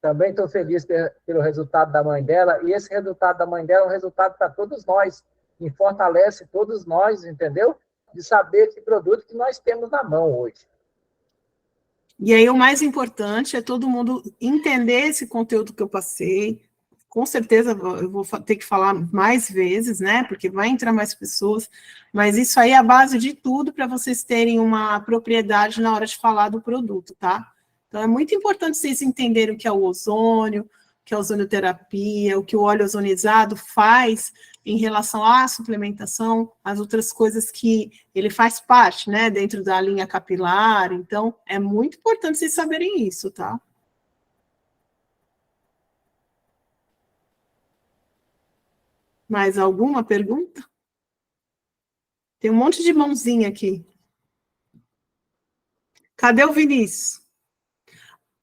Também estou feliz pelo resultado da mãe dela, e esse resultado da mãe dela é um resultado para todos nós, que fortalece todos nós, entendeu? De saber que produto que nós temos na mão hoje. E aí o mais importante é todo mundo entender esse conteúdo que eu passei, com certeza eu vou ter que falar mais vezes, né? Porque vai entrar mais pessoas, mas isso aí é a base de tudo para vocês terem uma propriedade na hora de falar do produto, tá? Então é muito importante vocês entenderem o que é o ozônio, o que é a ozonioterapia, o que o óleo ozonizado faz em relação à suplementação, as outras coisas que ele faz parte, né? Dentro da linha capilar. Então é muito importante vocês saberem isso, tá? Mais alguma pergunta? Tem um monte de mãozinha aqui. Cadê o Vinícius?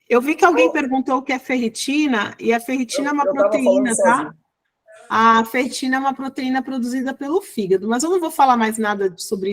Eu vi que alguém perguntou o que é ferritina, e a ferritina é uma proteína, tá? A ferritina é uma proteína produzida pelo fígado, mas eu não vou falar mais nada sobre